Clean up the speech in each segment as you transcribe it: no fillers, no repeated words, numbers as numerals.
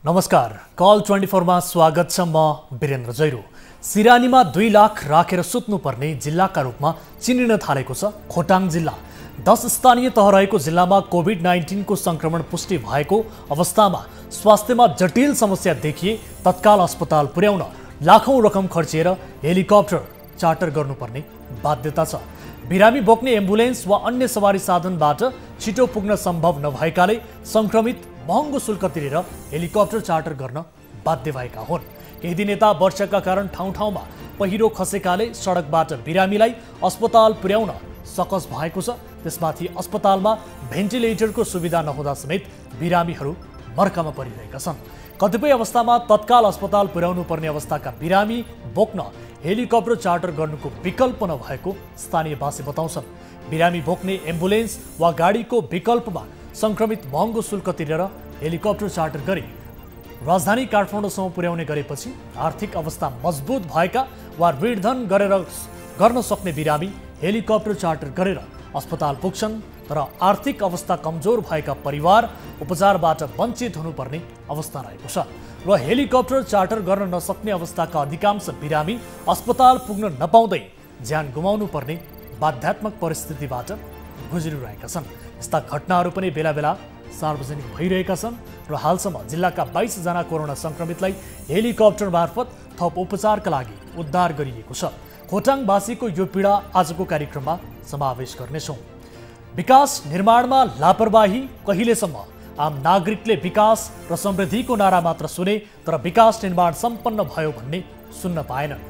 नमस्कार, कल 24 मा स्वागत छ। म वीरेन्द्र जैरो। सिरानीमा 2 लाख राखेर सुत्नुपर्ने जिल्लाका रूपमा चिनिन थालेको छ खोटाङ जिल्ला। 10 स्थानीय तह रहेको जिल्लामा कोभिड-19 को संक्रमण पुष्टि भएको अवस्थामा स्वास्थ्यमा जटिल समस्या देखिए तत्काल अस्पताल पुर्याउन लाखौं रकम खर्चिएर हेलिकप्टर चार्टर गर्नुपर्ने बाध्यता छ। बिरामी बोक्ने एम्बुलेन्स वा अन्य सवारी साधनबाट छिटो पुग्न सम्भव नभएकाले संक्रमित महँगो शुल्क तिरेर हेलिकप्टर चार्टर गर्न बाध्य भएका हुन्। केही दिन यता वर्षाका कारण ठाउँ ठाउँमा पहिरो खसेकाले सडकबाट बिरामीलाई अस्पताल पुर्याउन सकस भएको छ। त्यसमाथि अस्पतालमा भेन्टिलेटरको सुविधा नहुँदा समेत बिरामीहरू मर्कामा परिरहेका छन्। कतिपय अवस्थामा तत्काल अस्पताल पुर्याउनु पर्ने अवस्थाका बिरामी बोक्न हेलिकप्टर चार्टर गर्नुको विकल्प नभएको स्थानीयवासी बताउँछन्। बिरामी बोक्ने एम्बुलेन्स वा गाडीको विकल्पमा संक्रमित महँगो शुल्क तिरेर हेलिकप्टर चार्टर गरी राजधानी काठमाडौँसम्म पुर्याउने गरेपछि आर्थिक अवस्था मजबुत भएका वा ऋणधन गर्न सक्ने बिरामी हेलिकप्टर चार्टर गरेर अस्पताल पुग्छन्। तर आर्थिक अवस्था कमजोर भएका परिवार उपचारबाट वञ्चित हुनुपर्ने अवस्था रहेको छ र हेलिकप्टर चार्टर गर्न नसक्ने अवस्थाका अधिकांश बिरामी अस्पताल पुग्न नपाउँदै ज्यान गुमाउनु पर्ने बाध्यात्मक परिस्थितिबाट गुज्रिरहेका छन्। यस्ता घटनाहरू पनि बेला बेला सार्वजनिक भइरहेका छन् र हालसम्म जिल्लाका 22 जना कोरोना संक्रमितलाई हेलिकप्टर मार्फत थप उपचारका लागि उद्धार गरिएको छ। खोटाङवासीको यो पीडा आजको कार्यक्रममा समावेश गर्नेछौँ। विकास निर्माणमा लापरवाही कहिलेसम्म? आम नागरिकले विकास र समृद्धिको नारा मात्र सुने तर विकास निर्माण सम्पन्न भयो भन्ने सुन्न पाएनन्।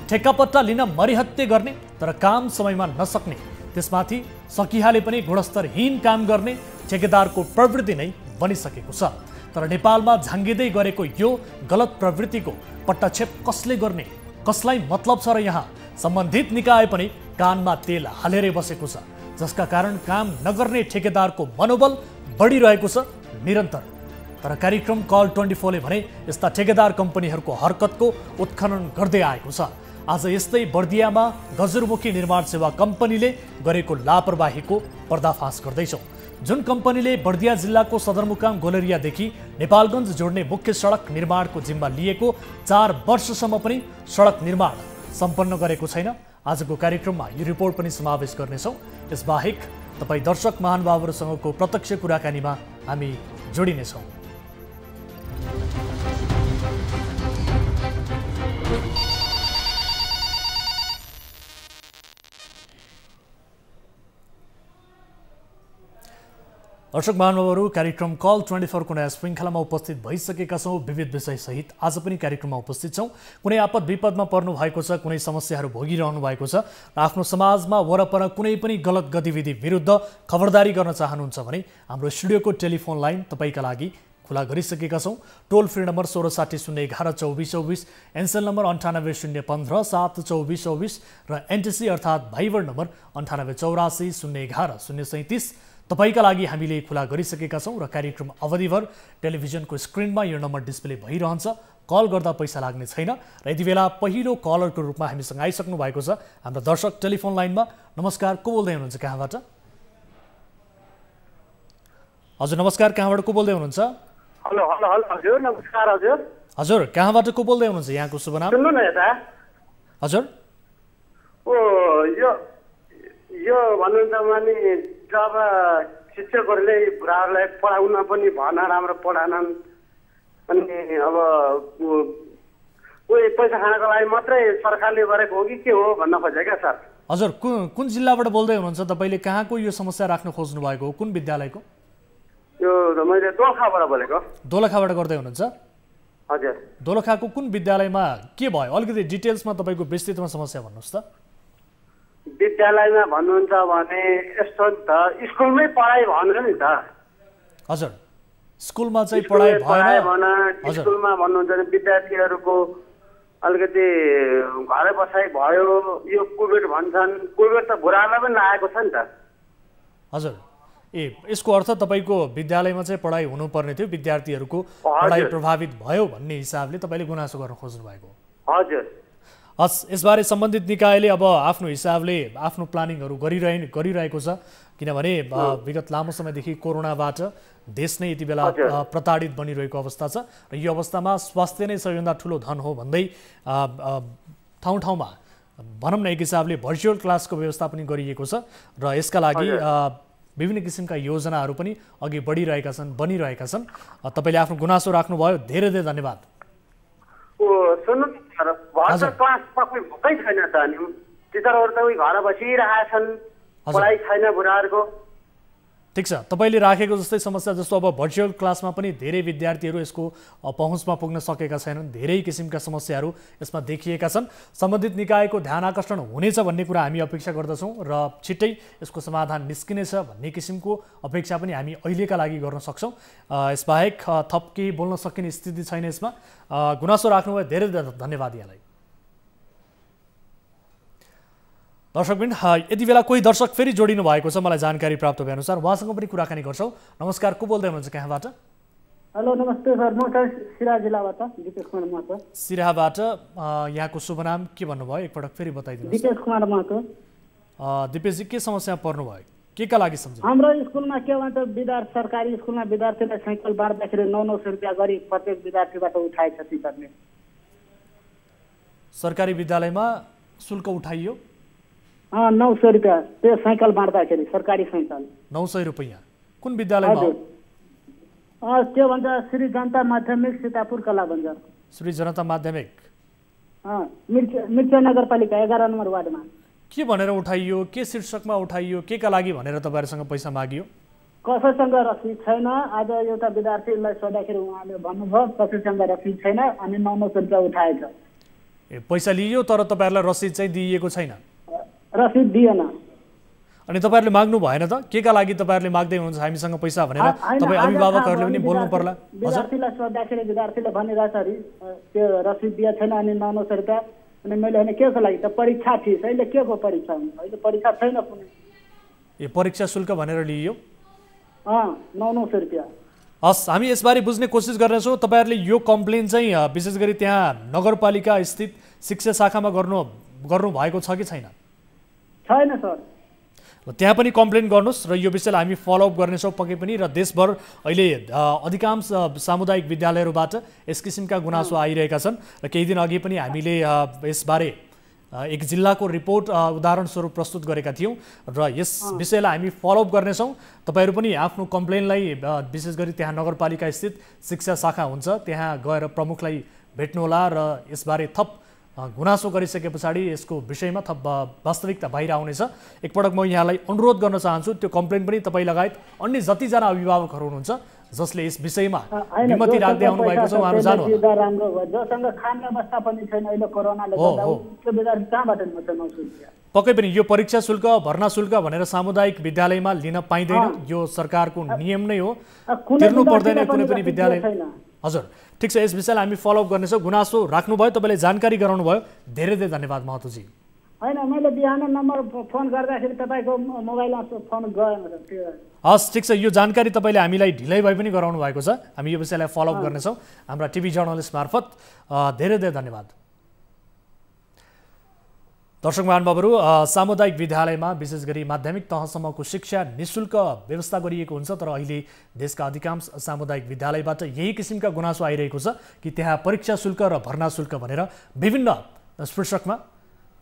ठेक्कापट्टा लिन मरिहत्ते गर्ने तर काम समयमा नसक्ने, त्यसमाथि सकिहाले पनि गुणस्तरहीन काम गर्ने ठेकेदारको प्रवृत्ति नै बनिसकेको छ। तर नेपालमा झाङ्गिँदै गरेको यो गलत प्रवृत्तिको पट्टाक्षेप कसले गर्ने? कसलाई मतलब छ र यहाँ सम्बन्धित निकाय पनि कानमा तेल हालेरै बसेको छ, जसका कारण काम नगर्ने ठेकेदारको मनोबल बढिरहेको छ निरन्तर। तर कार्यक्रम कल 24 ले भने यस्ता ठेकेदार कम्पनीहरूको हरकतको उत्खनन गर्दै आएको छ। आज यस्तै बर्दियामा गजुरमुखी निर्माण सेवा कम्पनीले गरेको लापरवाहीको पर्दाफास गर्दैछौँ। जुन कम्पनीले बर्दिया जिल्लाको सदरमुकाम गोलरियादेखि नेपालगञ्ज जोड्ने मुख्य सडक निर्माणको जिम्मा लिएको 4 वर्षसम्म पनि सडक निर्माण सम्पन्न गरेको छैन। आजको कार्यक्रममा यो रिपोर्ट पनि समावेश गर्नेछौँ। यसबाहेक तपाईँ दर्शक महानुभावहरूसँगको प्रत्यक्ष कुराकानीमा हामी जोडिनेछौँ। दर्शक महानुभावहरू, कार्यक्रम कल 24 को नयाँ श्रृङ्खलामा उपस्थित भइसकेका छौँ। विविध विषयसहित आज पनि कार्यक्रममा उपस्थित छौँ। कुनै आपद विपदमा पर्नु भएको छ, कुनै समस्याहरू भोगिरहनु भएको छ र आफ्नो समाजमा वरपर कुनै पनि गलत गतिविधि विरुद्ध खबरदारी गर्न चाहनुहुन्छ भने हाम्रो स्टुडियोको टेलिफोन लाइन तपाईँका लागि खुला गरिसकेका छौँ। टोल फ्री नम्बर 1660 011 2424, एनसेल नम्बर 98 015 7 2424 र एनटिसी अर्थात् भाइबर नम्बर 98 84 011 037 तपाईका लागि हामीले खुला गरिसकेका छौँ र कार्यक्रम अवधिभर टेलिभिजनको स्क्रिनमा यो नम्बर डिस्प्ले भइरहन्छ। कल गर्दा पैसा लाग्ने छैन र यति बेला पहिलो कलरको रूपमा हामीसँग आइसक्नु भएको छ हाम्रो दर्शक टेलिफोन लाइनमा। नमस्कार, को बोल्दै हुनुहुन्छ, कहाँबाट? हजुर नमस्कार, कहाँबाट को बोल्दै हुनुहुन्छ? हेलो हेलो हेलो हजुर नमस्कार। हजुर हजुर कहाँबाट को बोल्दै हुनुहुन्छ? यहाँको शुभ नाम? सुन्नु न यता। हजुर ओ यो भन्नुहुन्छ भने जब शिक्षकहरूले बुढाहरूलाई पढाउन पनि भन, राम्रो पढाएनन्, अनि अब कोही पैसा खानको लागि मात्रै सरकारले गरेको हो कि के हो भन्न खोजे क्या सर। हजुर कुन जिल्लाबाट बोल्दै हुनुहुन्छ तपाईँले? कहाँको यो समस्या राख्न खोज्नु भएको हो? कुन विद्यालयको? यो मैले दोलखाबाट बोलेको। दोलखाबाट गर्दै हुनुहुन्छ? हजुर। दोलखाको कुन विद्यालयमा के भयो? अलिकति डिटेल्समा तपाईँको विस्तृतमा समस्या भन्नुहोस् त। विद्यालयमा भन्नुहुन्छ भने यस्तो नि त, स्कुलमै पढाइ भनेर नि त। हजुर, स्कुलमा चाहिँ पढाइ भएन। स्कुलमा भन्नुहुन्छ भने विद्यार्थीहरूको अलिकति घरै बसाइ भयो। यो कोभिड भन्छन्, कोभिड त बुढालाई पनि लागेको छ नि त। हजुर, यसको अर्थ तपाईँको विद्यालयमा चाहिँ पढाइ हुनुपर्ने थियो, विद्यार्थीहरूको पढाइ प्रभावित भयो भन्ने हिसाबले तपाईँले गुनासो गर्न खोज्नु भएको? हजुर। हस्, यसबारे सम्बन्धित निकायले अब आफ्नो हिसाबले आफ्नो प्लानिङहरू गरिरहेको छ, किनभने विगत लामो समयदेखि कोरोनाबाट देश नै यति बेला प्रताडित बनिरहेको अवस्था छ र यो अवस्थामा स्वास्थ्य नै सबैभन्दा ठुलो धन हो भन्दै ठाउँ ठाउँमा भनौँ न एक हिसाबले भर्चुअल क्लासको व्यवस्था पनि गरिएको छ र यसका लागि विभिन्न किसिमका योजनाहरू पनि अघि बढिरहेका छन्, बनिरहेका छन्। तपाईँले आफ्नो गुनासो राख्नुभयो, धेरै धेरै धन्यवाद। सुन्नु भर्चुअल क्लास कोही भएकै छैन त, अनि टिचरहरू त उही घर बसिरहेका छन्, पढाइ छैन बुढाहरूको। ठिक छ, तपाईँले राखेको जस्तै समस्या जस्तो अब भर्चुअल क्लासमा पनि धेरै विद्यार्थीहरू यसको पहुँचमा पुग्न सकेका छैनन्, धेरै किसिमका समस्याहरू यसमा देखिएका छन्। सम्बन्धित निकायको ध्यान आकर्षण हुनेछ भन्ने कुरा हामी अपेक्षा गर्दछौँ र छिट्टै यसको समाधान निस्किनेछ भन्ने किसिमको अपेक्षा पनि हामी अहिलेका लागि गर्न सक्छौँ। यसबाहेक थप केही बोल्न सकिने स्थिति छैन यसमा। गुनासो राख्नुभयो, धेरै धन्यवाद यहाँलाई। दर्शकबिन, यति बेला कोही दर्शक फेरि जोडिनु भएको छ, मलाई जानकारी प्राप्त भएअनुसार उहाँसँग पनि कुराकानी गर्छौँ। नमस्कार, को बोल्दै हुनुहुन्छ कहाँबाट? हेलो नमस्ते सर, म सिराहा जिल्लाबाट दिपेश कुमार महतो। सिराहाबाट, यहाँको शुभ नाम के भन्नुभयो एकपटक फेरि बताइदिनुहोस्। दिपेश कुमार महतो। दिपेशजी, के समस्या पर्नुभयो, के का लागि सम्झिनु? हाम्रो स्कुलमा के भन्छ, सरकारी स्कुलमा विद्यार्थीलाई साइकल बाँड्दाखेरि 900 रुपियाँ गरी प्रत्येक विद्यार्थीबाट उठाएछ टिचरले। सरकारी विद्यालयमा शुल्क उठाइयो? 900 रुपियाँ त्यो साइकल बाँड्दाखेरि, सरकारी साइकल 900 रुपियाँ। कुन विद्यालयमा हो? के भन्छ, श्री जनता माध्यमिक सीतापुर कला बजार। श्री जनता माध्यमिक, मिर्चा नगरपालिका 11 नम्बर वार्डमा। के भनेर उठाइयो, के शीर्षकमा उठाइयो, के का लागि भनेर तपाईँहरूसँग पैसा मागियो? कसैसँग रसिद छैन। आज एउटा विद्यार्थीलाई सोद्धाखेरि उहाँले भन्नुभयो कसैसँग रसिद छैन, अनि 900 रुपियाँ उठाएछ। पैसा लियो तर तपाईँहरूलाई रसिद चाहिँ दिइएको छैन? रसिद दिएन। अनि तपाईँहरूले माग्नु भएन त? के का लागि तपाईँहरूले माग्दै हुनुहुन्छ हामीसँग पैसा भनेर? तपाईँ अभिभावकहरूले पनि बोल्नु पर्ला। विद्यार्थीलाई सोद्धाखेरि विद्यार्थीले भनिरहेछ त्यो रसिद दिए छैन, अनि 900 रुपियाँ। अनि मैले भने के को लागि त? परीक्षा थिएछ, अहिले के को परीक्षा हुन्छ? अहिले परीक्षा छैन कुनै। ए, परीक्षा शुल्क भनेर लियो? 900 रुपियाँ। हस्, हामी यसबारे बुझ्ने कोसिस गर्नेछौँ। तपाईँहरूले यो कम्प्लेन चाहिँ विशेष गरी त्यहाँ नगरपालिका स्थित शिक्षा शाखामा गर्नु भएको छ कि छैन? छैन सर। त्यहाँ पनि कम्प्लेन गर्नुहोस् र यो विषयलाई हामी फलोअप गर्नेछौँ पक्कै पनि। र देशभर अहिले अधिकांश सामुदायिक विद्यालयहरूबाट यस किसिमका गुनासो आइरहेका छन् र केही दिन अघि पनि हामीले यसबारे एक जिल्लाको रिपोर्ट उदाहरण स्वरूप प्रस्तुत गरेका थियौँ र यस विषयलाई हामी फलोअप गर्नेछौँ। तपाईँहरू पनि आफ्नो कम्प्लेनलाई विशेष गरी त्यहाँ नगरपालिका स्थित शिक्षा शाखा हुन्छ त्यहाँ गएर प्रमुखलाई भेट्नुहोला र यसबारे थप गुनासो गरिसके पछाडि यसको विषयमा थप वास्तविकता बाहिर आउनेछ। एकपटक म यहाँलाई अनुरोध गर्न चाहन्छु, त्यो कम्प्लेन पनि तपाईँ लगायत अन्य जतिजना अभिभावकहरू हुनुहुन्छ जसले यस विषयमा विमति राख्दै आउनु भएको छ उहाँहरू जानु। पक्कै पनि यो परीक्षा शुल्क, भर्ना शुल्क भनेर सामुदायिक विद्यालयमा लिन पाइँदैन, यो सरकारको नियम नै हो, तिर्नु पर्दैन कुनै पनि विद्यालय। हजुर, ठिक छ, यस विषयलाई हामी फलोअप गर्नेछौँ। गुनासो राख्नुभयो, तपाईँले जानकारी गराउनुभयो, धेरै धेरै धन्यवाद महतोजी। होइन, मैले बिहान नम्बर फोन गर्दाखेरि तपाईँको मोबाइलमा फोन गयो। हस्, ठिक छ, यो जानकारी तपाईँले हामीलाई ढिलै भए पनि गराउनु भएको छ। हामी यो विषयलाई फलोअप गर्नेछौँ हाम्रा टिभी जर्नलिस्ट मार्फत। धेरै धेरै धन्यवाद। दर्शक महानुभावहरू, सामुदायिक विद्यालयमा विशेष गरी माध्यमिक तहसम्मको शिक्षा निःशुल्क व्यवस्था गरिएको हुन्छ, तर अहिले देशका अधिकांश सामुदायिक विद्यालयबाट यही किसिमका गुनासो आइरहेको छ कि त्यहाँ परीक्षा शुल्क र भर्ना शुल्क भनेर विभिन्न शीर्षकमा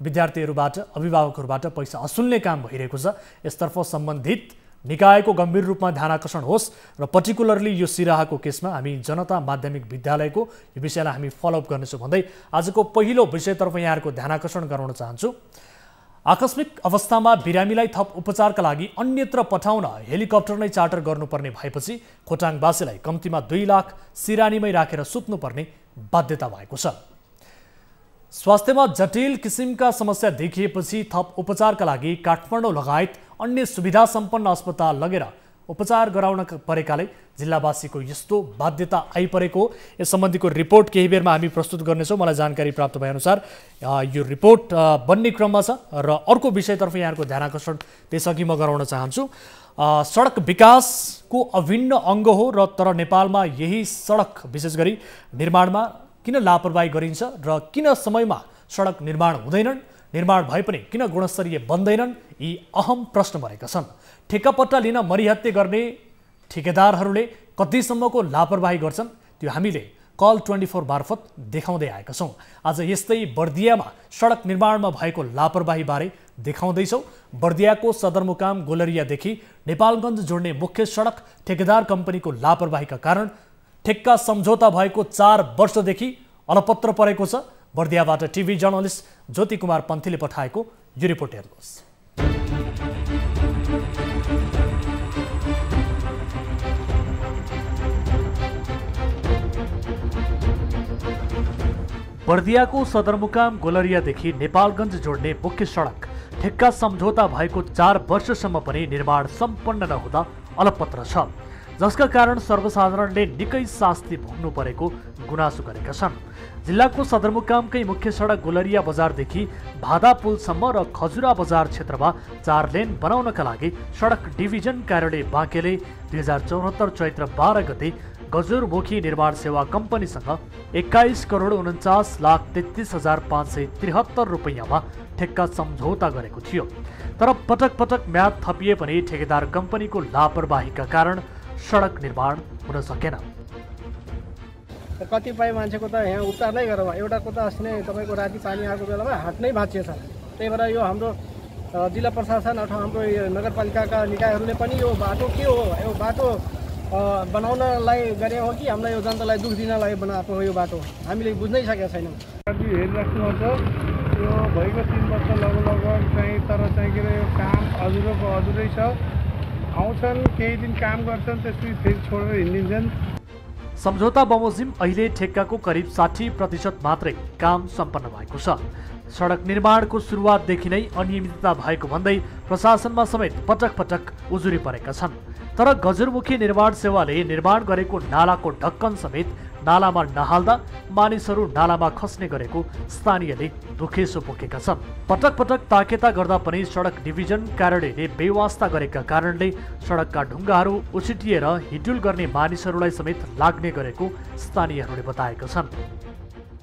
विद्यार्थीहरूबाट, अभिभावकहरूबाट पैसा असुल्ने काम भइरहेको छ। यसतर्फ सम्बन्धित निकायको गम्भीर रूपमा ध्यान आकर्षण होस् र पर्टिकुलरली यो सिराहाको केसमा हामी जनता माध्यमिक विद्यालयको यो विषयलाई हामी फलोअप गर्नेछौँ भन्दै आजको पहिलो विषयतर्फ यहाँहरूको ध्यान आकर्षण गराउन चाहन्छु। आकस्मिक अवस्थामा बिरामीलाई थप उपचारका लागि अन्यत्र पठाउन हेलिकप्टर नै चार्टर गर्नुपर्ने भएपछि खोटाङवासीलाई कम्तीमा 2 लाख सिरानीमै राखेर सुत्नुपर्ने बाध्यता भएको छ। स्वास्थ्यमा जटिल किसिमका समस्या देखिएपछि थप उपचारका लागि काठमाडौँ लगायत अन्य सुविधा सम्पन्न अस्पताल लगेर उपचार गराउन परेकाले जिल्लावासीको यस्तो बाध्यता आइपरेको यस सम्बन्धीको रिपोर्ट केही बेरमा हामी प्रस्तुत गर्नेछौँ। मलाई जानकारी प्राप्त भएअनुसार यो रिपोर्ट बन्ने क्रममा छ र अर्को विषयतर्फ यहाँको ध्यान आकर्षण त्यसअघि म गराउन चाहन्छु। सडक विकासको अभिन्न अङ्ग हो र तर नेपालमा यही सडक विशेष गरी निर्माणमा किन लापरवाही गरिन्छ र किन समयमा सडक निर्माण हुँदैनन्? निर्माण भए पनि किन गुणस्तरीय बन्दैनन्? यी अहम प्रश्न बनेका छन्। ठेक्कापट्टा लिन मरिहत्ते गर्ने ठेकेदारहरूले कतिसम्मको लापरवाही गर्छन् त्यो हामीले कल 24 मार्फत देखाउँदै आएका छौँ। आज यस्तै बर्दियामा सडक निर्माणमा भएको लापरवाही बारे देखाउँदैछौँ। बर्दियाको सदरमुकाम गोलरियादेखि नेपालगञ्ज जोड्ने मुख्य सडक ठेकेदार कम्पनीको लापरवाहीका कारण ठेक्का सम्झौता भएको 4 वर्षदेखि अलपत्र परेको छ। बर्दियाबाट टिभी जर्नलिस्ट ज्योति कुमार पन्थीले पठाएको यो रिपोर्ट हेर्नुहोस्। बर्दियाको सदरमुकाम गोलरियादेखि नेपालगञ्ज जोड्ने मुख्य सडक ठेक्का सम्झौता भएको 4 वर्षसम्म पनि निर्माण सम्पन्न नहुँदा अलपत्र छ, जसका कारण सर्वसाधारणले निकै शास्ति भोग्नु परेको गुनासो गरेका छन्। जिल्लाको सदरमुकामकै मुख्य सडक गोलरिया बजारदेखि भादा पुलसम्म र खजुरा बजार क्षेत्रमा 4 लेन बनाउनका लागि सडक डिभिजन कार्यालय बाँकेले 2074 चैत्र 12 गते गजुरमुखी निर्माण सेवा कम्पनीसँग 21 करोड 49,33,573 रुपैयाँमा ठेक्का सम्झौता गरेको थियो। तर पटक पटक म्याद थपिए पनि ठेकेदार कम्पनीको लापरवाहीका कारण सडक निर्माण हुन सकेन। कतिपय मान्छेको त यहाँ उपचार नै गरेर एउटाको त अस्ति नै तपाईँको राति पानी आएको बेलामा हात नै भाँचिएछ। त्यही भएर यो हाम्रो जिल्ला प्रशासन अथवा हाम्रो नगरपालिकाका निकायहरूले पनि यो बाटो के हो, यो बाटो बनाउनलाई गरे हो कि हामीलाई यो जनतालाई दुख दिनलाई बनाएको हो यो बाटो, हामीले बुझ्नै सकेका छैनौँ। हेरिराख्नुहुन्छ यो भएको 3 वर्ष लगभग चाहिँ, तर चाहिँ के अरे यो काम अधुरै छ। आउँछन् केही दिन काम गर्छन्, त्यसपछि फेरि छोडेर हिँडिन्छन्। सम्झौता बमोजिम अहिले ठेक्काको करिब 60% मात्रै काम सम्पन्न भएको छ। सडक निर्माणको सुरुवातदेखि नै अनियमितता भएको भन्दै प्रशासनमा समेत पटक पटक उजुरी परेका छन्। तर गजुरमुखी निर्माण सेवाले निर्माण गरेको नालाको ढक्कन समेत नालामा नहाल्दा मानिसहरू नालामा खस्ने गरेको स्थानीयले दुखेसो पोखेका छन्। पटक पटक ताकेता गर्दा पनि सडक डिभिजन कार्यालयले बेवास्ता गरेका कारणले सडकका ढुङ्गाहरू उछिटिएर हिडुल गर्ने मानिसहरूलाई समेत लाग्ने गरेको स्थानीयहरूले बताएका छन्।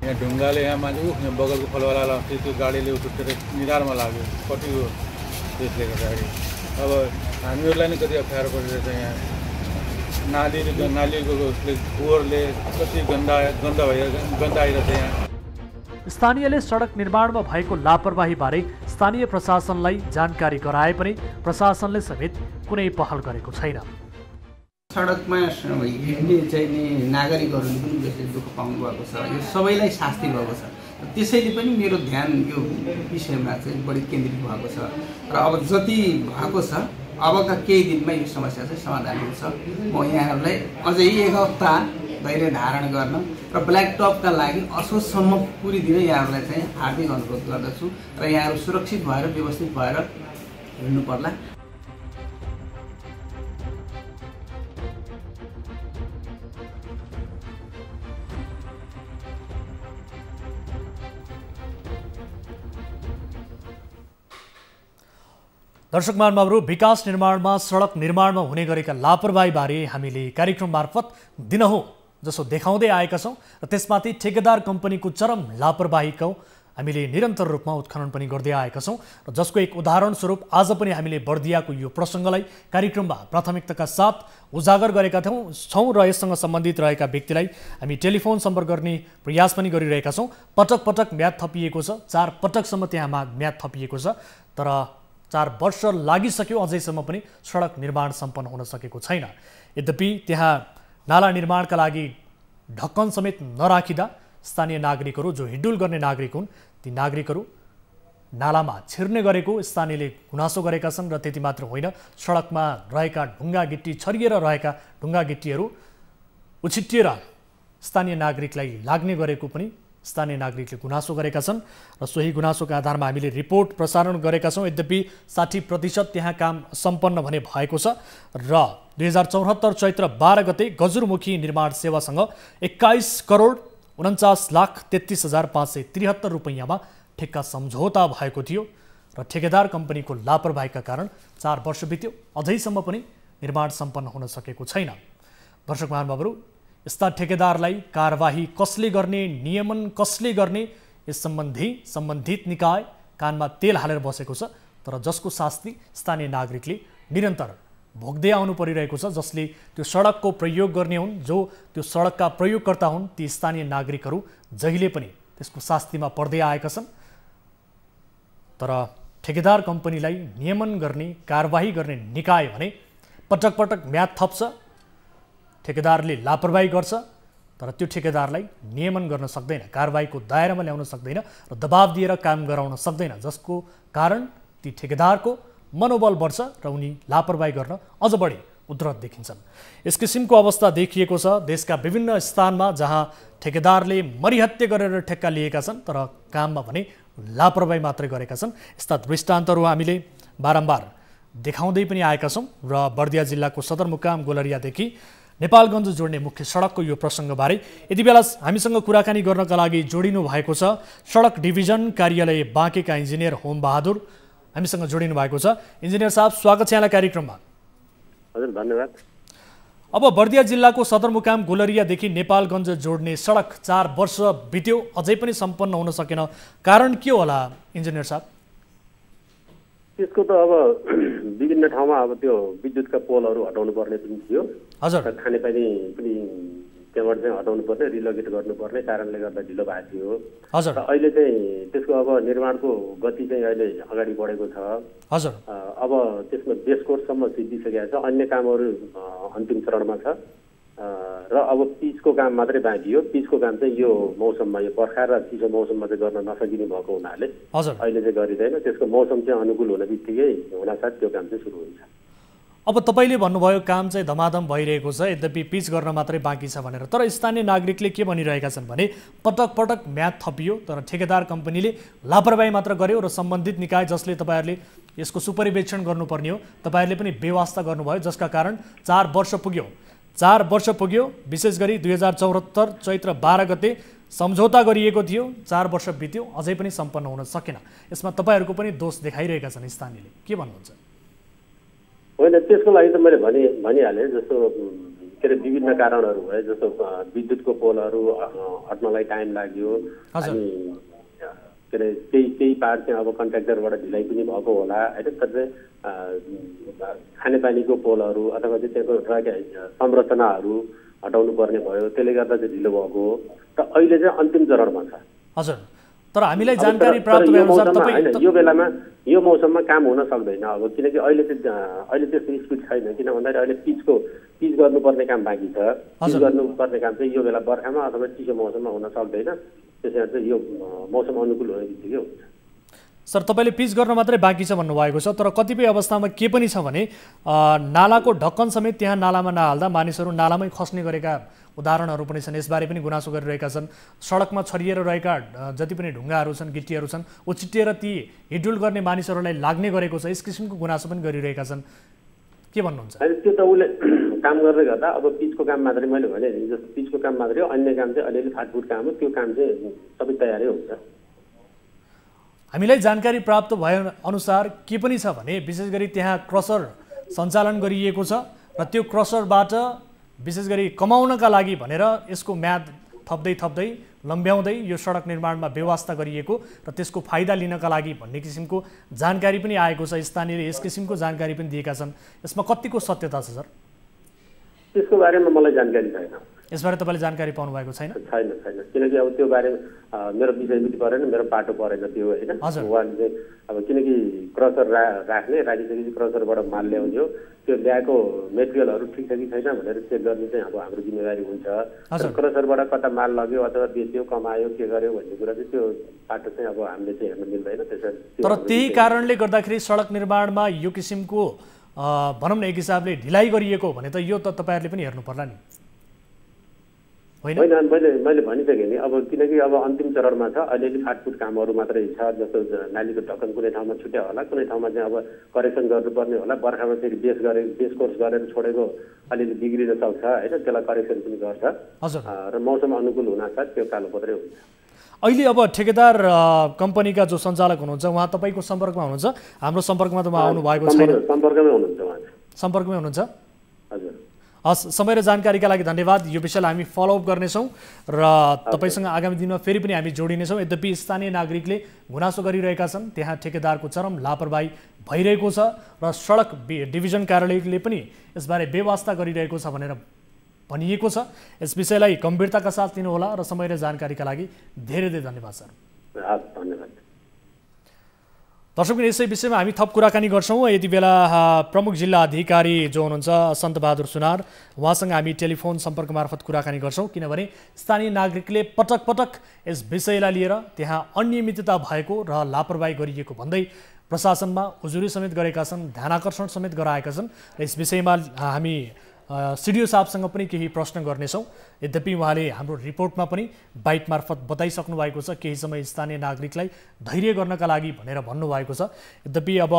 यहाँ ढुङ्गाले यहाँ मान्छे बगलको फलवाला त्यो गाडीले उठेर निधारमा लाग्यो कति हो, त्यसले गर्दाखेरि अब हामीहरूलाई नै कति अप्ठ्यारो परिरहेछ। यहाँ नालीको फोहोरले कति गन्दा आइरहेछ। यहाँ स्थानीयले सडक निर्माणमा भएको लापरवाही बारे स्थानीय प्रशासनलाई जानकारी गराए पनि प्रशासनले समेत कुनै पहल गरेको छैन। सडकमा हिँड्ने चाहिँ नि नागरिकहरूले पनि बेसी दुःख पाउनु भएको छ, यो सबैलाई शास्ति भएको छ। त्यसैले पनि मेरो ध्यान यो विषयमा चाहिँ बढी केन्द्रित भएको छ र अब जति भएको छ अबका केही दिनमा यो समस्या चाहिँ समाधान हुन्छ। म यहाँहरूलाई अझै 1 हप्ता धैर्य धारण गर्न र ब्ल्याक टपका लागि असोजसम्म पुरिदिन यहाँहरूलाई चाहिँ हार्दिक अनुरोध गर्दछु र यहाँहरू सुरक्षित भएर व्यवस्थित भएर हिँड्नु पर्ला। दर्शक महानुभावहरू, विकास निर्माणमा सडक निर्माणमा हुने गरेका लापरवाही बारे हामीले कार्यक्रम मार्फत दिनहुँ जसो देखाउँदै आएका छौँ र त्यसमाथि ठेकेदार कम्पनीको चरम लापरवाहीको हामीले निरन्तर रूपमा उत्खनन पनि गर्दै आएका छौँ र जसको एक उदाहरण स्वरूप आज पनि हामीले बर्दियाको यो प्रसङ्गलाई कार्यक्रममा प्राथमिकताका साथ उजागर गरेका छौँ र यससँग सम्बन्धित रहेका व्यक्तिलाई हामी टेलिफोन सम्पर्क गर्ने प्रयास पनि गरिरहेका छौँ। पटक पटक म्याद थपिएको छ, 4 पटकसम्म त्यहाँ म्याद थपिएको छ, तर 4 वर्ष लागिसक्यो अझैसम्म पनि सडक निर्माण सम्पन्न हुन सकेको छैन। यद्यपि त्यहाँ नाला निर्माणका लागि ढक्कन समेत नराखिँदा स्थानीय नागरिकहरू जो हिडुल गर्ने नागरिक हुन् ती नागरिकहरू नालामा छिर्ने गरेको स्थानीयले गुनासो गरेका छन्। र त्यति मात्र होइन, सडकमा रहेका ढुङ्गा गिट्टी छरिएर रहेका ढुङ्गा गिट्टीहरू उछिटिएर स्थानीय नागरिकलाई लाग्ने गरेको पनि स्थानीय नागरिकले गुनासो गरेका छन् र सोही गुनासोका आधारमा हामीले रिपोर्ट प्रसारण गरेका छौँ। यद्यपि 60% त्यहाँ काम सम्पन्न भने भएको छ र 2074 चैत्र 12 गते गजुरमुखी निर्माण सेवासँग 21 करोड 49,33,573 रुपैयाँमा ठेक्का सम्झौता भएको थियो र ठेकेदार कम्पनीको लापरवाहीका कारण 4 वर्ष बित्यो, अझैसम्म पनि निर्माण सम्पन्न हुन सकेको छैन। दर्शक महानुभावहरू, यस्ता ठेकेदारलाई कारबाही कसले गर्ने, नियमन कसले गर्ने, यस सम्बन्धित निकाय कानमा तेल हालेर बसेको छ, तर जसको शास्ति स्थानीय नागरिकले निरन्तर भोग्दै आउनु परिरहेको छ। जसले त्यो सडकको प्रयोग गर्ने हुन्, जो त्यो सडकका प्रयोगकर्ता हुन्, ती स्थानीय नागरिकहरू जहिले पनि त्यसको शास्तिमा पर्दै आएका छन्। तर ठेकेदार कम्पनीलाई नियमन गर्ने, कारबाही गर्ने निकाय भने पटक पटक म्याद थप्छ, ठेकेदारले लापरवाही गर्छ, तर त्यो ठेकेदारलाई नियमन गर्न सक्दैन, कारबाहीको दायरामा ल्याउन सक्दैन र दबाब दिएर काम गराउन सक्दैन, जसको कारण ती ठेकेदारको मनोबल बढ्छ र उनी लापरवाही गर्न अझ बढी उद्धत देखिन्छन्। यस किसिमको अवस्था देखिएको छ देशका विभिन्न स्थानमा, जहाँ ठेकेदारले मरिहत्ते गरेर ठेक्का लिएका छन्, तर काममा भने लापरवाही मात्रै गरेका छन्। यस्ता दृष्टान्तहरू हामीले बारम्बार देखाउँदै पनि आएका छौँ र बर्दिया जिल्लाको सदरमुकाम गोलरियादेखि नेपालगञ्ज जोड्ने मुख्य सडकको यो प्रसङ्गबारे यति बेला हामीसँग कुराकानी गर्नका लागि जोडिनु भएको छ सडक डिभिजन कार्यालय बाँकेका इन्जिनियर होम बहादुर हामीसँग जोडिनु भएको छ। इन्जिनियर साहब, स्वागत छ यहाँलाई कार्यक्रममा। हजुर, धन्यवाद। अब बर्दिया जिल्लाको सदरमुकाम गोलरियादेखि नेपालगञ्ज जोड्ने सडक 4 वर्ष बित्यो, अझै पनि सम्पन्न हुन सकेन, कारण के होला इन्जिनियर साहब? त्यसको त अब विभिन्न ठाउँमा अब त्यो विद्युतका पोलहरू हटाउनु पर्ने पनि थियो। हजुर, खानेपानी पनि त्यहाँबाट चाहिँ हटाउनु पर्ने, रिलोकेट गर्नुपर्ने कारणले गर्दा ढिलो भएको थियो। हजुर, अहिले चाहिँ त्यसको अब निर्माणको गति चाहिँ अहिले अगाडि बढेको छ। हजुर, अब त्यसमा बेस कोर्ससम्म सिद्धिसकेको छ, अन्य कामहरू अन्तिम चरणमा छ र अब पिचको काम मात्रै बाँकी हो। पिचको काम चाहिँ यो मौसममा, यो बर्खा र चिसो मौसममा चाहिँ गर्न नसकिने भएको हुनाले अहिले चाहिँ गरिँदैन। त्यसको मौसम चाहिँ अनुकूल हुने बित्तिकै हुनासाथ त्यो काम चाहिँ सुरु हुन्छ। अब तपाईँले भन्नुभयो काम चाहिँ धमाधम भइरहेको छ, यद्यपि पिच गर्न मात्रै बाँकी छ भनेर, तर स्थानीय नागरिकले के भनिरहेका छन् भने पटक पटक म्याद थपियो, तर ठेकेदार कम्पनीले लापरवाही मात्र गर्यो र सम्बन्धित निकाय जसले तपाईँहरूले यसको सुपरिवेक्षण गर्नुपर्ने हो तपाईँहरूले पनि बेवास्ता गर्नुभयो, जसका कारण 4 वर्ष पुग्यो। विशेष गरी 2074 चैत्र 12 गते सम्झौता गरिएको थियो, 4 वर्ष बित्यो, अझै पनि सम्पन्न हुन सकेन। यसमा तपाईँहरूको पनि दोष देखाइरहेका छन् स्थानीयले, के भन्नुहुन्छ? होइन, त्यसको लागि त मैले भनिहालेँ। जस्तो के अरे विभिन्न कारणहरू भए, जस्तो विद्युतको पोलहरू हट्नलाई टाइम लाग्यो, अनि के अरे केही पार्ट चाहिँ अब कन्ट्राक्टरबाट ढिलाइ पनि भएको होला होइन। तर चाहिँ खानेपानीको पोलहरू अथवा चाहिँ त्यहाँको संरचनाहरू हटाउनु पर्ने भयो, त्यसले गर्दा चाहिँ ढिलो भएको हो र अहिले चाहिँ अन्तिम चरणमा छ। हजुर, तर हामीलाई जानकारी प्राप्त भएअनुसार तपाईँ यो बेलामा यो मौसममा काम हुन सक्दैन अब, किनकि अहिले त्यस्तो स्पिड छैन। किन भन्दाखेरि अहिले पिच गर्नुपर्ने काम बाँकी छ। पिच गर्नुपर्ने काम चाहिँ यो बेला बर्खामा अथवा चिसो मौसममा हुन सक्दैन। त्यसैले चाहिँ यो मौसम अनुकूल हुने बित्तिकै हुन्छ। सर, तपाईँले पिच गर्न मात्रै बाँकी छ भन्नुभएको छ, तर कतिपय अवस्थामा के पनि छ भने नालाको ढक्कन समेत त्यहाँ नालामा नहाल्दा मानिसहरू नालामै खस्ने गरेका उदाहरणहरू पनि छन्। यसबारे पनि गुनासो गरिरहेका छन्। सडकमा छरिएर रहेका जति पनि ढुङ्गाहरू छन्, गिट्टीहरू छन्, उछिट्टिएर ती हिडुल गर्ने मानिसहरूलाई लाग्ने गरेको छ। यस किसिमको गुनासो पनि गरिरहेका छन्, के भन्नुहुन्छ? त्यो त उसले काम गर्दै गर्दा अब पिचको काम मात्रै मैले भने जस्तो पिचको काम मात्रै हो, अन्य काम चाहिँ अलिअलि फाटफुट काम हो। त्यो काम चाहिँ सबै तयारै हुन्छ। हामीलाई जानकारी प्राप्त भए अनुसार के पनि छ भने विशेष गरी त्यहाँ क्रसर सञ्चालन गरिएको छ र त्यो क्रसरबाट विशेष गरी कमाउनका लागि भनेर यसको म्याद थप्दै लम्ब्याउँदै यो सडक निर्माणमा व्यवस्था गरिएको र त्यसको फाइदा लिनका लागि भन्ने किसिमको जानकारी पनि आएको छ। स्थानीयले यस किसिमको जानकारी पनि दिएका छन्। यसमा कतिको सत्यता छ सर? त्यसको बारेमा मलाई जानकारी छैन। यसबारे तपाईँले जानकारी पाउनु भएको छैन? छैन, किनकि अब त्यो बारेमा मेरो विषयमिति परेन, मेरो पाटो परेन त्यो होइन। उहाँले चाहिँ अब किनकि क्रसर राखिसकेपछि क्रसरबाट माल ल्याउने हो, त्यो ल्याएको मेटेरियलहरू ठिक छ कि छैन भनेर चेक गर्ने चाहिँ अब हाम्रो जिम्मेवारी हुन्छ। क्रसरबाट कता माल लग्यो अथवा बेच्यो, कमायो, के गर्यो भन्ने कुरा चाहिँ त्यो पाटो चाहिँ अब हामीले चाहिँ हेर्न मिल्दैन। त्यसरी तर त्यही कारणले गर्दाखेरि सडक निर्माणमा यो किसिमको भनौँ न एक हिसाबले ढिलाइ गरिएको भने त यो त तपाईँहरूले पनि हेर्नु पर्ला नि, होइन? मैले भनिसकेँ नि, अब किनकि अब अन्तिम चरणमा छ। अलिअलि फाटफुट कामहरू मात्रै छ, जस्तो नालीको ढक्कन कुनै ठाउँमा छुट्या होला, कुनै ठाउँमा चाहिँ अब करेक्सन गर्नुपर्ने होला। बर्खामा फेरि बेस कोर्स गरेर छोडेको अलिअलि बिग्रिन सक्छ होइन, त्यसलाई करेक्सन पनि गर्छ र मौसम अनुकूल हुनासाथ त्यो कालोपत्रै हुन्छ। अहिले अब ठेकेदार कम्पनीका जो सञ्चालक हुनुहुन्छ उहाँ तपाईँको सम्पर्कमा हुनुहुन्छ? हाम्रो सम्पर्कमा त उहाँ आउनु भएको छैन। सम्पर्कमै हुनुहुन्छ उहाँ? सम्पर्कमै हुनुहुन्छ? हजुर। हस्, समय र जानकारीका लागि धन्यवाद। यो विषयलाई हामी फलोअप गर्नेछौँ र तपाईँसँग आगामी दिनमा फेरि पनि हामी जोडिनेछौँ। यद्यपि स्थानीय नागरिकले गुनासो गरिरहेका छन्, त्यहाँ ठेकेदारको चरम लापरवाही भइरहेको छ र सडक डिभिजन कार्यालयले पनि यसबारे बेवास्ता गरिरहेको छ भनेर भनिएको छ। यस विषयलाई गम्भीरताका साथ लिनुहोला र समय र जानकारीका लागि धेरै धेरै धन्यवाद सर। धन्यवाद। दर्शक यसै विषयमा हामी थप कुराकानी गर्छौँ। यति बेला प्रमुख जिल्ला अधिकारी जो हुनुहुन्छ सन्तबहादुर सुनार, उहाँसँग हामी टेलिफोन सम्पर्क मार्फत कुराकानी गर्छौँ, किनभने स्थानीय नागरिकले पटक पटक यस विषयलाई लिएर त्यहाँ अनियमितता भएको र लापरवाही गरिएको भन्दै प्रशासनमा उजुरी समेत गरेका छन्, ध्यानाकर्षण समेत गराएका छन् र यस विषयमा हामी सिडिओ साहबसँग पनि केही प्रश्न गर्नेछौँ। यद्यपि उहाँले हाम्रो रिपोर्टमा पनि बाइट मार्फत बताइसक्नु भएको छ, केही समय स्थानीय नागरिकलाई धैर्य गर्नका लागि भनेर भन्नुभएको छ। यद्यपि अब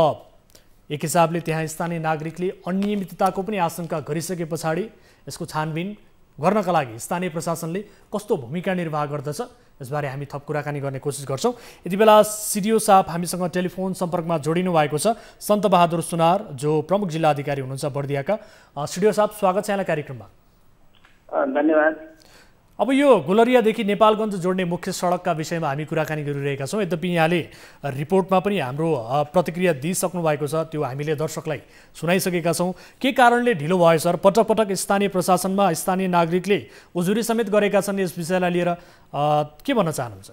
एक हिसाबले त्यहाँ स्थानीय नागरिकले अनियमितताको पनि आशंका गरिसके पछाडि यसको छानबिन गर्नका लागि स्थानीय प्रशासनले कस्तो भूमिका निर्वाह गर्दछ यसबारे हामी थप कुराकानी गर्ने कोसिस गर्छौँ। यति बेला सिडिओ साहब हामीसँग टेलिफोन सम्पर्कमा जोडिनु भएको छ, सन्तबहादुर सुनार जो प्रमुख जिल्ला अधिकारी हुनुहुन्छ बर्दियाका। सिडिओ साहब, स्वागत छ यहाँलाई कार्यक्रममा। धन्यवाद। अब यो गुलरियादेखि नेपालगञ्ज जोड्ने मुख्य सडकका विषयमा हामी कुराकानी गरिरहेका छौँ। यद्यपि यहाँले रिपोर्टमा पनि हाम्रो प्रतिक्रिया दिइसक्नु भएको छ, त्यो हामीले दर्शकलाई सुनाइसकेका छौँ। के कारणले ढिलो भयो सर? पटक पटक स्थानीय प्रशासनमा स्थानीय नागरिकले उजुरी समेत गरेका छन्, यस विषयलाई लिएर के भन्न चाहनुहुन्छ?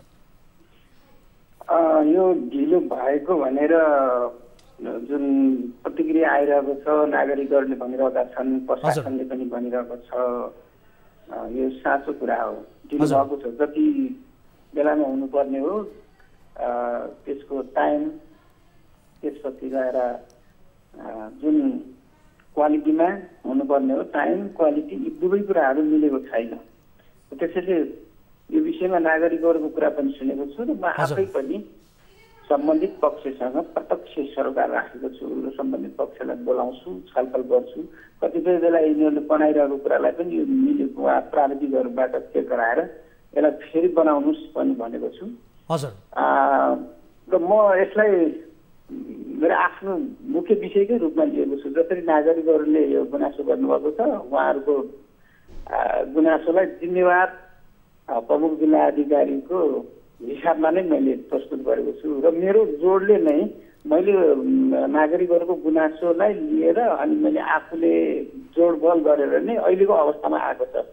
यो ढिलो भएको भनेर जुन प्रतिक्रिया आइरहेको छ, नागरिकहरूले भनिरहेका छन्, प्रशासनले पनि भनिरहेको छ, यो साँचो कुरा हो। ढिलो भएको छ, जति बेलामा हुनुपर्ने हो त्यसको टाइम, त्यसपछि गएर जुन क्वालिटीमा हुनुपर्ने हो टाइम क्वालिटी, यी दुवै कुराहरू मिलेको छैन। त्यसैले यो विषयमा नागरिकहरूको कुरा पनि सुनेको छु र म आफै पनि सम्बन्धित पक्षसँग प्रत्यक्ष सरोकार राखेको छु र सम्बन्धित पक्षलाई बोलाउँछु, छलफल गर्छु। कतिपय बेला यिनीहरूले बनाइरहेको कुरालाई पनि यो मिलेको वा प्राविधिकहरूबाट चेक गराएर यसलाई फेरि बनाउनुहोस् पनि भनेको छु। र म यसलाई मेरो आफ्नो मुख्य विषयकै रूपमा लिएको छु। जसरी नागरिकहरूले यो गुनासो गर्नुभएको छ, उहाँहरूको गुनासोलाई जिम्मेवार प्रमुख जिल्ला अधिकारीको हिसाबमा नै मैले प्रस्तुत गरेको छु र मेरो जोडले नै मैले नागरिकहरूको गुनासोलाई लिएर अनि मैले आफूले जोडबल गरेर नै अहिलेको अवस्थामा आएको छ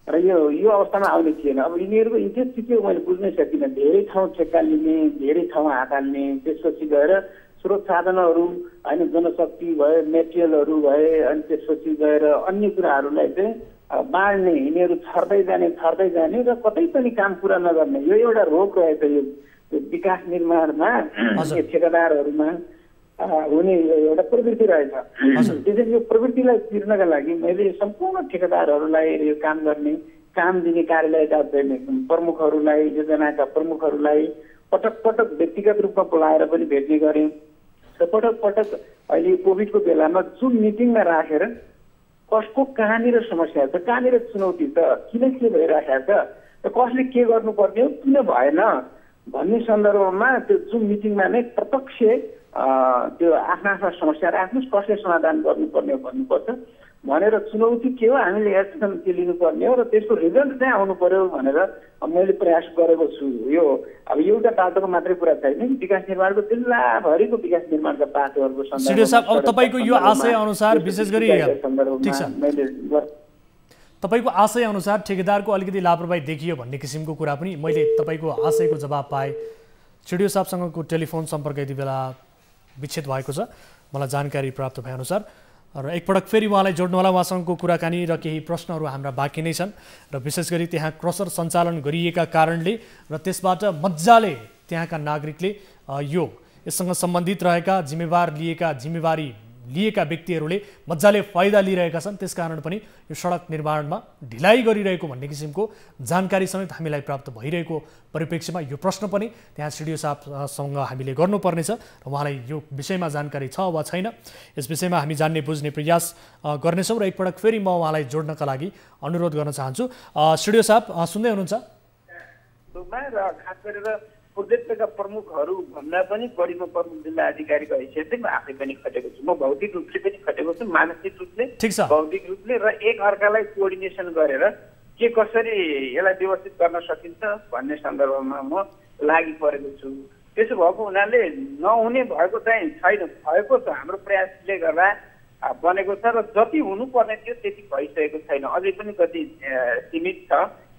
र यो अवस्थामा आउने थिएन। अब यिनीहरूको इन्ट्रेस्ट के हो मैले बुझ्नै सकिनँ। धेरै ठाउँ ठेक्का लिने, धेरै ठाउँ हात हाल्ने, त्यसपछि गएर स्रोत साधनहरू होइन, जनशक्ति भए, मेटेरियलहरू भए, अनि त्यसपछि गएर अन्य कुराहरूलाई चाहिँ बाँड्ने, यिनीहरू छर्दै जाने र कतै पनि काम पुरा नगर्ने। यो एउटा रोग रहेछ यो विकास निर्माणमा, ठेकेदारहरूमा हुने एउटा प्रवृत्ति रहेछ। त्यसैले यो प्रवृत्तिलाई तिर्नका लागि मैले सम्पूर्ण ठेकेदारहरूलाई, यो काम गर्ने, काम दिने कार्यालयका प्रमुखहरूलाई, योजनाका प्रमुखहरूलाई पटक पटक व्यक्तिगत रूपमा बोलाएर पनि भेट्ने गरेँ र पटक पटक अहिले कोभिडको बेलामा जुन मिटिङमा राखेर कसको कहाँनिर समस्या छ, कहाँनिर चुनौती छ, किन के भइरहेको छ र कसले के गर्नुपर्ने हो, किन भएन भन्ने सन्दर्भमा त्यो जुन मिटिङमा नै प्रत्यक्ष त्यो आफ्ना समस्या राख्नुहोस्, कसले समाधान गर्नुपर्ने हो भन्नुपर्छ भनेर चुनौती के हो, हामीले एक्सन के लिनुपर्ने हो र त्यसको रिजल्ट चाहिँ आउनु पर्यो भनेर मैले प्रयास गरेको छु। यो अब एउटा बाटोको मात्रै कुरा छैन, विकास निर्माणको जिल्लाभरिको विकास निर्माणका बाटोहरूको सन्दर्भमा अब तपाईँको यो आशय अनुसार विशेष गरी तपाईँको आशय अनुसार ठेकेदारको अलिकति लापरवाही देखियो भन्ने किसिमको कुरा पनि मैले तपाईँको आशयको जवाब पाएँ। सिडिओ साहबसँगको टेलिफोन सम्पर्क यति बेला विच्छेद भएको छ मलाई जानकारी प्राप्त भएअनुसार र एकपटक फेरि उहाँलाई जोड्नु होला। उहाँसँगको कुराकानी र केही प्रश्नहरू हाम्रा बाँकी नै छन् र विशेष गरी त्यहाँ क्रसर सञ्चालन गरिएका कारणले र त्यसबाट मजाले त्यहाँका नागरिकले यो यससँग सम्बन्धित रहेका जिम्मेवारी लिएका व्यक्तिहरूले मजाले फाइदा लिइरहेका छन्। त्यसकारण पनि यो सडक निर्माणमा ढिलाइ गरिरहेको भन्ने किसिमको जानकारी समेत हामीलाई प्राप्त भइरहेको परिप्रेक्ष्यमा यो प्रश्न पनि त्यहाँ सिडिओ साहबसँग हामीले गर्नुपर्नेछ र उहाँलाई यो विषयमा जानकारी छ वा छैन यस विषयमा हामी जान्ने बुझ्ने प्रयास गर्नेछौँ र एकपटक फेरि म उहाँलाई जोड्नका लागि अनुरोध गर्न चाहन्छु। सिडिओ साहब सुन्दै हुनुहुन्छ? र खास गरेर प्रोजेक्टका प्रमुखहरू भन्दा पनि बढी म प्रमुख जिल्ला अधिकारीको हैसियतले म आफै पनि खटेको छु। म भौतिक रूपले पनि खटेको छु, मानसिक रूपले, भौतिक रूपले, र एक अर्कालाई कोअर्डिनेसन गरेर के कसरी यसलाई व्यवस्थित गर्न सकिन्छ भन्ने सन्दर्भमा म लागि परेको छु। त्यसो भएको हुनाले नहुने भएको चाहिँ छैन, भएको छ। हाम्रो प्रयासले गर्दा बनेको छ, र जति हुनुपर्ने थियो त्यति भइसकेको छैन। अझै पनि कति सीमित छ,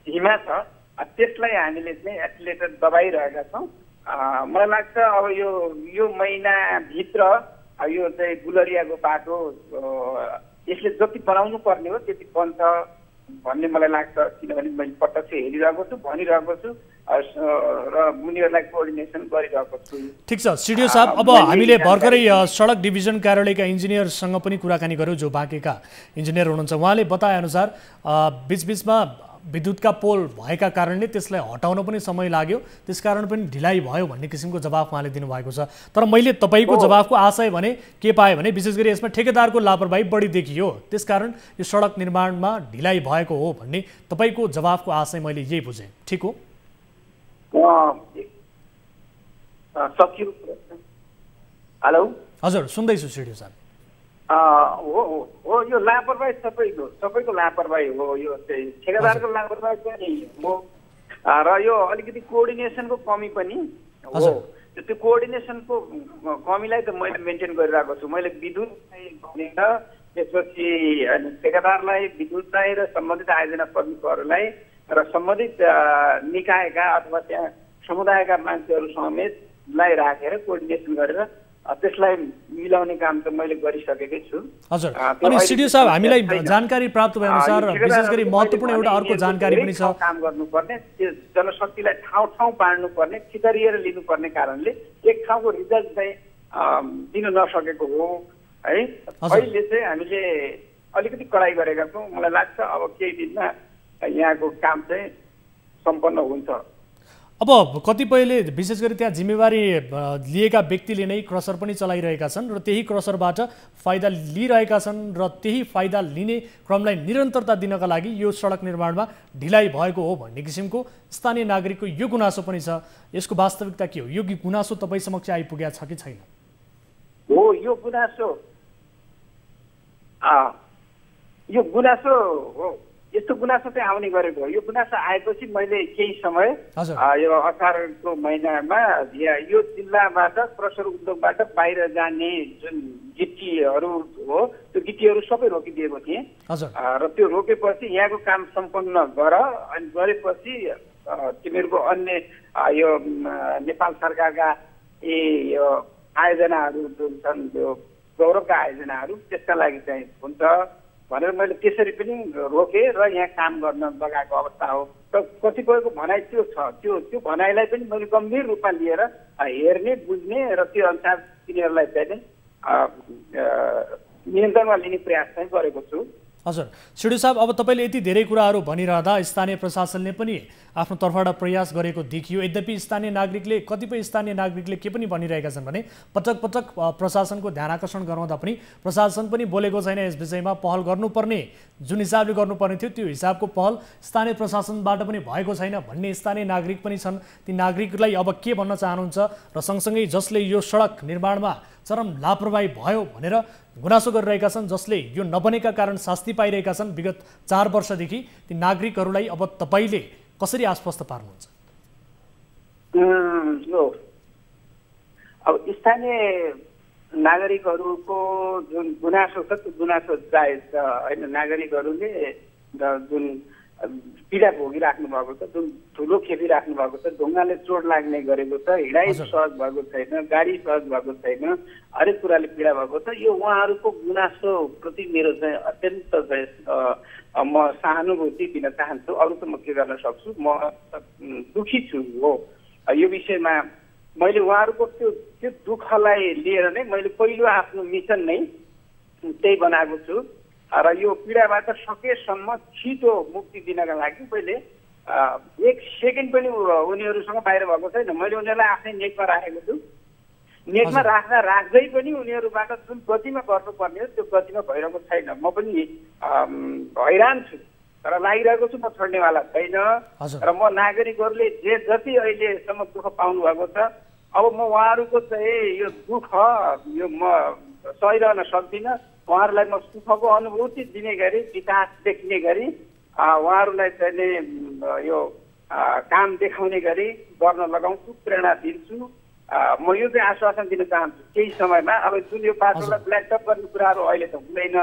सीमा छ। त्यसलाई हामीले चाहिँ एक्सिलेटर दबाइरहेका छौँ। मलाई लाग्छ अब यो महिनाभित्र यो चाहिँ गुलरियाको बाटो यसले जति बनाउनु पर्ने हो त्यति बन्छ भन्ने मलाई लाग्छ। किनभने मैले प्रत्यक्ष हेरिरहेको छु, भनिरहेको छु, र उनीहरूलाई कोअर्डिनेसन गरिरहेको छु। ठिक छ सिडिओ साहब, अब हामीले भर्खरै सडक डिभिजन कार्यालयका इन्जिनियरसँग पनि कुराकानी गर्यौँ, जो बाँकेका इन्जिनियर हुनुहुन्छ। उहाँले बताएअनुसार बीचबीचमा विद्युतका पोल भएका कारणले त्यसलाई हटाउन पनि समय लाग्यो, त्यसकारण पनि ढिलाइ भयो भन्ने किसिमको जवाफ उहाँले दिनुभएको छ। तर मैले तपाईँको जवाफको आशय भने के पाएँ भने विशेष गरी यसमा ठेकेदारको लापरवाही बढी देखियो, त्यसकारण यो सडक निर्माणमा ढिलाइ भएको हो भन्ने तपाईँको जवाफको आशय मैले यही बुझेँ, ठिक हो? हेलो हजुर, सुन्दैछु सिडिओ साहब। हो यो लापरवाही सबैको लापरवाही हो। यो चाहिँ ठेकेदारको लापरवाही पनि हो, र यो अलिकति कोअर्डिनेसनको कमी पनि हो। त्यो कोअर्डिनेसनको कमीलाई त मैले मेन्टेन गरिरहेको छु। मैले विद्युत भनेर त्यसपछि ठेकेदारलाई, विद्युतलाई, र सम्बन्धित आयोजना प्रमुखहरूलाई, र सम्बन्धित निकायका अथवा त्यहाँ समुदायका मान्छेहरू समेतलाई राखेर कोअर्डिनेसन गरेर त्यसलाई मिलाउने काम त मैले गरिसकेकै छु। हजुर, अनि सिडिओ साहब हामीलाई जानकारी प्राप्त भए अनुसार विशेष गरी महत्त्वपूर्ण एउटा अर्को जानकारी पनि छ। काम गर्नुपर्ने, त्यो जनशक्तिलाई ठाउँ ठाउँ बाँड्नुपर्ने, छितरिएर लिनुपर्ने कारणले एक ठाउँको रिजल्ट चाहिँ दिन नसकेको हो है। अहिले चाहिँ हामीले अलिकति कडाइ गरेका छौँ। मलाई लाग्छ अब केही दिनमा यहाँको काम चाहिँ सम्पन्न हुन्छ। अब कतिपयले विशेष गरी त्यहाँ जिम्मेवारी लिएका व्यक्तिले नै क्रसर पनि चलाइरहेका छन्, र त्यही क्रसरबाट फाइदा लिइरहेका छन्, र त्यही फाइदा लिने क्रमलाई निरन्तरता दिनका लागि यो सडक निर्माणमा ढिलाइ भएको हो भन्ने किसिमको स्थानीय नागरिकको यो गुनासो पनि छ। यसको वास्तविकता के हो? यो गुनासो तपाईँ समक्ष आइपुगेको छ कि छैन? हो, यो गुनासो हो। यस्तो गुनासो चाहिँ आउने गरेको हो। यो गुनासो आएपछि मैले केही समय यो असारको महिनामा यो जिल्लाबाट क्रसर उद्योगबाट बाहिर जाने जुन गिट्टीहरू हो त्यो गिट्टीहरू सबै रोकिदिएको थिएँ, र त्यो रोकेपछि यहाँको काम सम्पन्न गर, अनि गरेपछि तिमीहरूको अन्य यो नेपाल सरकारका यो आयोजनाहरू जुन छन्, त्यो गौरवका आयोजनाहरू, त्यसका लागि चाहिँ हुन्छ भनेर मैले त्यसरी पनि रोकेँ र यहाँ काम गर्न लगाएको अवस्था हो। र कतिपयको भनाइ त्यो छ, त्यो भनाइलाई पनि मैले गम्भीर रूपमा लिएर हेर्ने, बुझ्ने, र त्यो अनुसार तिनीहरूलाई चाहिँ नियन्त्रणमा लिने प्रयास चाहिँ गरेको छु। हजुर सिडिओ साहब, अब तपाईँले यति धेरै कुराहरू भनिरहँदा स्थानीय प्रशासनले पनि आफ्नो तर्फबाट प्रयास गरेको देखियो। यद्यपि कतिपय स्थानीय नागरिकले के पनि भनिरहेका छन् भने पटक पटक प्रशासनको ध्यान आकर्षण गराउँदा पनि प्रशासन पनि बोलेको छैन यस विषयमा। पहल गर्नुपर्ने जुन हिसाबले गर्नुपर्ने थियो त्यो हिसाबको पहल स्थानीय प्रशासनबाट पनि भएको छैन भन्ने स्थानीय नागरिक पनि छन्। ती नागरिकलाई अब के भन्न चाहनुहुन्छ? र सँगसँगै जसले यो सडक निर्माणमा चरम लापरवाही भयो भनेर गुनासो गरिरहेका छन्, जसले यो नबनेका कारण शास्ति पाइरहेका छन् विगत 4 वर्षदेखि, ती नागरिकहरूलाई अब तपाईँले कसरी आश्वस्त पार्नुहुन्छ? अब स्थानीय नागरिकहरूको जुन गुनासो छ त्यो गुनासो जायज छ होइन। नागरिकहरूले जुन पीडा भोगिराख्नु भएको छ, जुन ठुलो खेपिराख्नु भएको छ, ढुङ्गाले चोट लाग्ने गरेको छ, हिँडाइ सहज भएको छैन, गाडी सहज भएको छैन, हरेक कुराले पीडा भएको छ। यो उहाँहरूको गुनासो प्रति मेरो चाहिँ अत्यन्त म सहानुभूति दिन चाहन्छु। अरू त म के गर्न सक्छु, म दुखी छु हो। यो विषयमा मैले उहाँहरूको त्यो दुःखलाई लिएर नै मैले पहिलो आफ्नो मिसन नै त्यही बनाएको छु, र यो पीडाबाट सकेसम्म छिटो मुक्ति दिनका लागि मैले 1 सेकेन्ड पनि उनीहरूसँग बाहिर भएको छैन। मैले उनीहरूलाई आफ्नै नेकमा राखेको छु। नेकमा राख्दै पनि उनीहरूबाट जुन गतिमा गर्नुपर्ने हो त्यो गतिमा भइरहेको छैन। म पनि हैरान छु तर लागिरहेको छु, म छोड्नेवाला छैन। र म नागरिकहरूले जे जति अहिलेसम्म दुःख पाउनु भएको छ, अब म उहाँहरूको चाहिँ यो दुःख यो म सहिरहन सक्दिनँ। उहाँहरूलाई म सुखको अनुभूति दिने गरी, विकास देख्ने गरी, उहाँहरूलाई चाहिँ यो काम देखाउने गरी गर्न लगाउँछु, प्रेरणा दिन्छु। म यो चाहिँ आश्वासन दिन चाहन्छु केही समयमा। अब जुन यो बाटोलाई ब्ल्याकटप गर्ने कुराहरू अहिले त हुँदैन,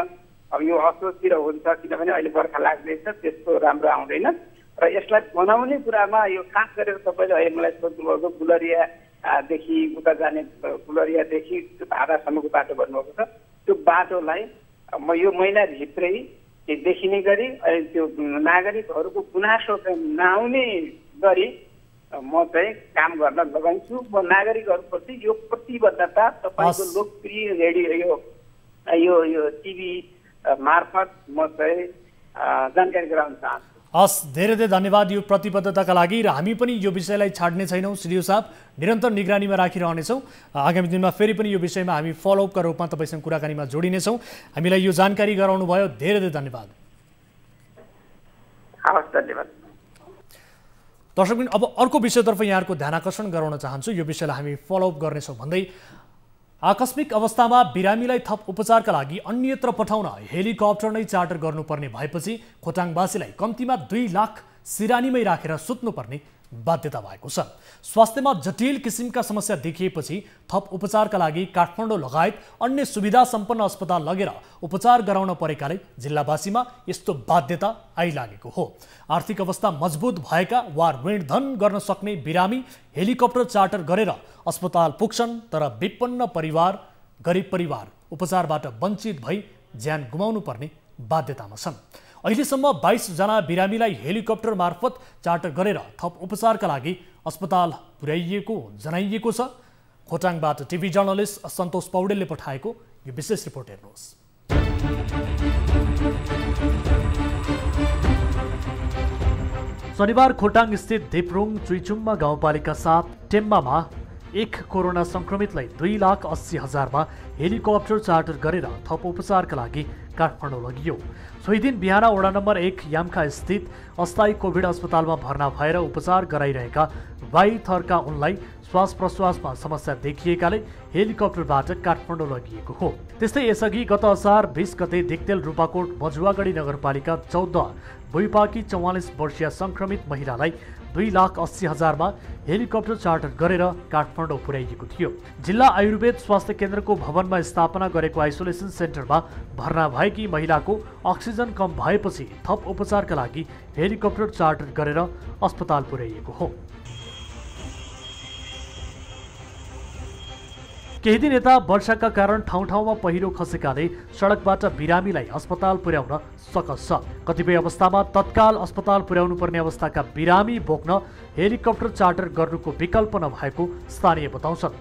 अब यो असोजतिर हुन्छ, किनभने अहिले बर्खा लाग्दैछ, त्यस्तो राम्रो आउँदैन। र यसलाई बनाउने कुरामा यो खास गरेर तपाईँले अहिले मलाई सोध्नुभएको गुलरियादेखि उता जाने, गुलरियादेखि भाडासम्मको बाटो भन्नुभएको छ, त्यो बाटोलाई म यो महिनाभित्रै देखिने गरी अहिले त्यो नागरिकहरूको गुनासो चाहिँ नआउने गरी म चाहिँ काम गर्न लगाउँछु। म नागरिकहरूप्रति यो प्रतिबद्धता तपाईँको लोकप्रिय रेडियो यो टिभी मार्फत म चाहिँ जानकारी गराउन चाहन्छु। हस्, धेरै धेरै धन्यवाद यो प्रतिबद्धताका लागि। र हामी पनि यो विषयलाई छाड्ने छैनौँ सिडिओ साहब, निरन्तर निगरानीमा राखिरहनेछौँ। आगामी दिनमा फेरि पनि यो विषयमा हामी फलोअपका रूपमा तपाईँसँग कुराकानीमा जोडिनेछौँ। हामीलाई यो जानकारी गराउनु भयो, धेरै धेरै धन्यवाद। हवस्, धन्यवाद। दर्शकबिन, अब अर्को विषयतर्फ यहाँहरूको ध्यान आकर्षण गराउन चाहन्छु। यो विषयलाई हामी फलोअप गर्नेछौँ भन्दै आकस्मिक अवस्थामा बिरामीलाई थप उपचारका लागि अन्यत्र पठाउन हेलिकप्टर नै चार्टर गर्नुपर्ने भएपछि खोटाङवासीलाई कम्तीमा 2 लाख सिरानीमै राखेर सुत्नुपर्ने बाध्यता भएको छ। स्वास्थ्यमा जटिल किसिमका समस्या देखिएपछि थप उपचारका लागि काठमाडौँ लगायत अन्य सुविधा सम्पन्न अस्पताल लगेर उपचार गराउन परेकाले जिल्लावासीमा यस्तो बाध्यता आइलागेको हो। आर्थिक अवस्था मजबुत भएका वा ऋणधन गर्न सक्ने बिरामी हेलिकप्टर चार्टर गरेर अस्पताल पुग्छन्, तर विपन्न परिवार, गरिब परिवार उपचारबाट वञ्चित भई ज्यान गुमाउनु पर्ने बाध्यतामा छन्। अहिलेसम्म 22 जना बिरामीलाई हेलिकप्टर मार्फत चार्टर गरेर थप उपचारका लागि अस्पताल पुर्याइएको जनाइएको छ। खोटाङबाट टिभी जर्नलिस्ट सन्तोष पौडेलले पठाएको यो विशेष रिपोर्ट हेर्नुहोस्। शनिबार खोटाङ स्थित दिप्रुङ चुइचुम्मा गाउँपालिका 7 टेम्मामा एक कोरोना संक्रमितलाई 2,80,000मा हेलिकप्टर चार्टर गरेर थप उपचारका लागि काठमाडौँ लगियो। सोही दिन बिहान वडा नम्बर 1 यामखा स्थित अस्थायी कोभिड अस्पतालमा भर्ना भएर उपचार गराइरहेका 22 थरका उनलाई श्वास प्रश्वासमा समस्या देखिएकाले हेलिकप्टरबाट काठमाडौँ लगिएको हो। त्यस्तै यसअघि गत असार 20 गते दिक्तेल रूपाकोट मजुवागढी नगरपालिका 14 बुइपाकी 44 वर्षीय संक्रमित महिलालाई 2,80,000मा हेलिकप्टर चार्टर गरेर काठमाडौँ पुर्याइएको थियो। जिल्ला आयुर्वेद स्वास्थ्य केन्द्रको भवनमा स्थापना गरेको आइसोलेसन सेन्टरमा भर्ना भएकी महिलाको अक्सिजन कम भएपछि थप उपचारका लागि हेलिकप्टर चार्टर गरेर अस्पताल पुर्याइएको हो। केही दिन यता वर्षाका कारण ठाउँ ठाउँमा पहिरो खसेकाले सडकबाट बिरामीलाई अस्पताल पुर्याउन सकस छ। कतिपय अवस्थामा तत्काल अस्पताल पुर्याउनु पर्ने अवस्थाका बिरामी बोक्न हेलिकप्टर चार्टर गर्नुको विकल्प नभएको स्थानीय बताउँछन्।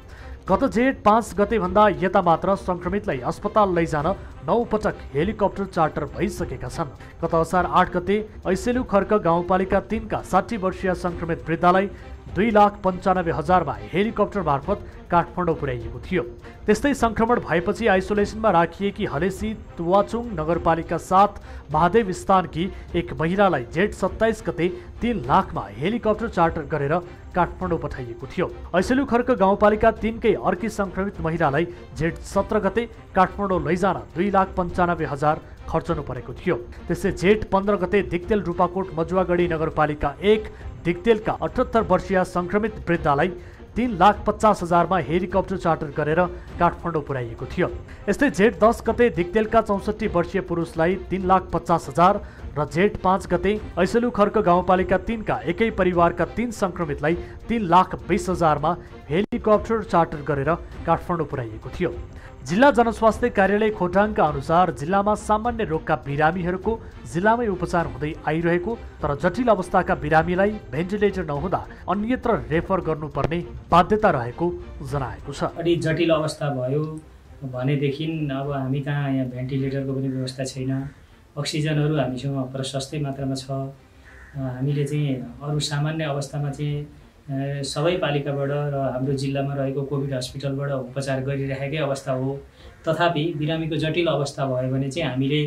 गत जेठ 5 गतेभन्दा यता मात्र संक्रमितलाई अस्पताल लैजान 9 पटक हेलिकप्टर चार्टर भइसकेका छन्। गत असार 8 गते ऐसेलु खर्क गाउँपालिका 3 का 60 वर्षीय संक्रमित वृद्धलाई 2,95,000मा हेलिकप्टर मार्फत काठमाडौँ पुर्याइएको थियो। त्यस्तै संक्रमण भएपछि आइसोलेसनमा राखिएकी हलेसी तुवाचुङ नगरपालिका 7 महादेव स्थानकी एक महिलालाई जेठ 27 गते 3 लाखमा हेलिकप्टर चार्टर गरेर काठमाडौँ पठाइएको थियो। ऐसेलु खर्क गाउँपालिका 3 कै अर्की संक्रमित महिलालाई जेठ 17 गते काठमाडौँ लैजान 2,95,000 खर्चनु परेको थियो। त्यसै जेठ 15 गते दिक्तेल रूपाकोट मजुवागढी नगरपालिका 1 दिक्तेलका 78 वर्षीय संक्रमित वृद्धलाई 3,50,000मा हेलिकप्टर चार्टर गरेर काठमाडौँ पुर्याइएको थियो। यस्तै जेठ 10 गते दिक्तेलका 64 वर्षीय पुरुषलाई 3,50,000 र जेठ 5 गते ऐसेलु खर्क गाउँपालिका 3 का एकै परिवारका 3 संक्रमितलाई 3,20,000मा हेलिकप्टर चार्टर गरेर काठमाडौँ पुर्याइएको थियो। जिल्ला जनस्वास्थ्य कार्यालय खोटाङका अनुसार जिल्लामा सामान्य रोगका बिरामीहरूको जिल्लामै उपचार हुँदै आइरहेको तर जटिल अवस्थाका बिरामीलाई भेन्टिलेटर नहुँदा अन्यत्र रेफर गर्नुपर्ने बाध्यता रहेको जनाएको छ। अलि जटिल अवस्था भयो भनेदेखि अब हामी कहाँ यहाँ भेन्टिलेटरको पनि व्यवस्था छैन, अक्सिजनहरू हामीसँग प्रशस्तै मात्रामा छ। हामीले चाहिँ अरू सामान्य अवस्थामा चाहिँ सबै पालिकाबाट र हाम्रो जिल्लामा रहेको कोभिड हस्पिटलबाट उपचार गरिरहेकै अवस्था हो। तथापि बिरामीको जटिल अवस्था भयो भने चाहिँ हामीले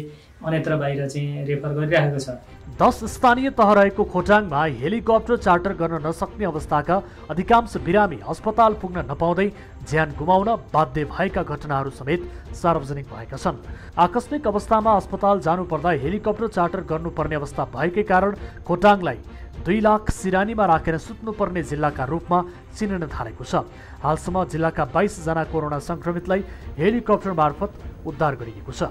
अन्यत्र बाहिर चाहिँ रेफर गरिरहेको छ। 10 स्थानीय तह रहेको खोटाङमा हेलिकप्टर चार्टर गर्न नसक्ने अवस्थाका अधिकांश बिरामी अस्पताल पुग्न नपाउँदै ज्यान गुमाउन बाध्य भएका घटनाहरू समेत सार्वजनिक भएका छन्। आकस्मिक अवस्थामा अस्पताल जानुपर्दा हेलिकप्टर चार्टर गर्नुपर्ने अवस्था भएकै कारण खोटाङलाई 2 लाख सिरानीमा राखेर सुत्नुपर्ने जिल्लाका रूपमा चिनिन थालेको छ। हालसम्म जिल्लाका 22 जना कोरोना संक्रमितलाई हेलिकप्टर मार्फत उद्धार गरिएको छ।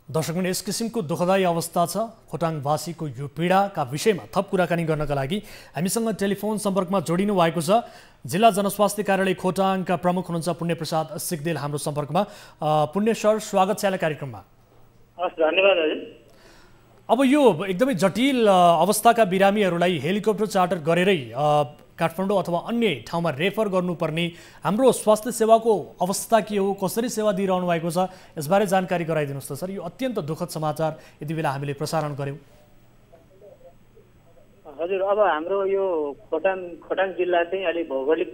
दर्शकमण्डली, यस किसिमको दुःखदायी अवस्था छ खोटाङवासीको यो पीडाका विषयमा थप कुराकानी गर्नका लागि हामीसँग टेलिफोन सम्पर्कमा जोडिनु भएको छ जिल्ला जनस्वास्थ्य कार्यालय खोटाङका प्रमुख हुनुहुन्छ पुण्य प्रसाद सिग्देल हाम्रो सम्पर्कमा। पुण्य सर, स्वागत छ कार्यक्रममा। हस्, धन्यवाद हजुर। अब यो एकदमै जटिल अवस्थाका बिरामीहरूलाई हेलिकप्टर चार्टर गरेरै काठमाडौँ अथवा अन्य ठाउँमा रेफर गर्नुपर्ने हाम्रो स्वास्थ्य सेवाको अवस्था के हो, कसरी सेवा दिइरहनु भएको छ, यसबारे जानकारी गराइदिनुहोस् त सर। यो अत्यन्त दुःखद समाचार यति बेला हामीले प्रसारण गऱ्यौँ। हजुर, अब हाम्रो यो खोटाङ जिल्ला चाहिँ अलि भौगोलिक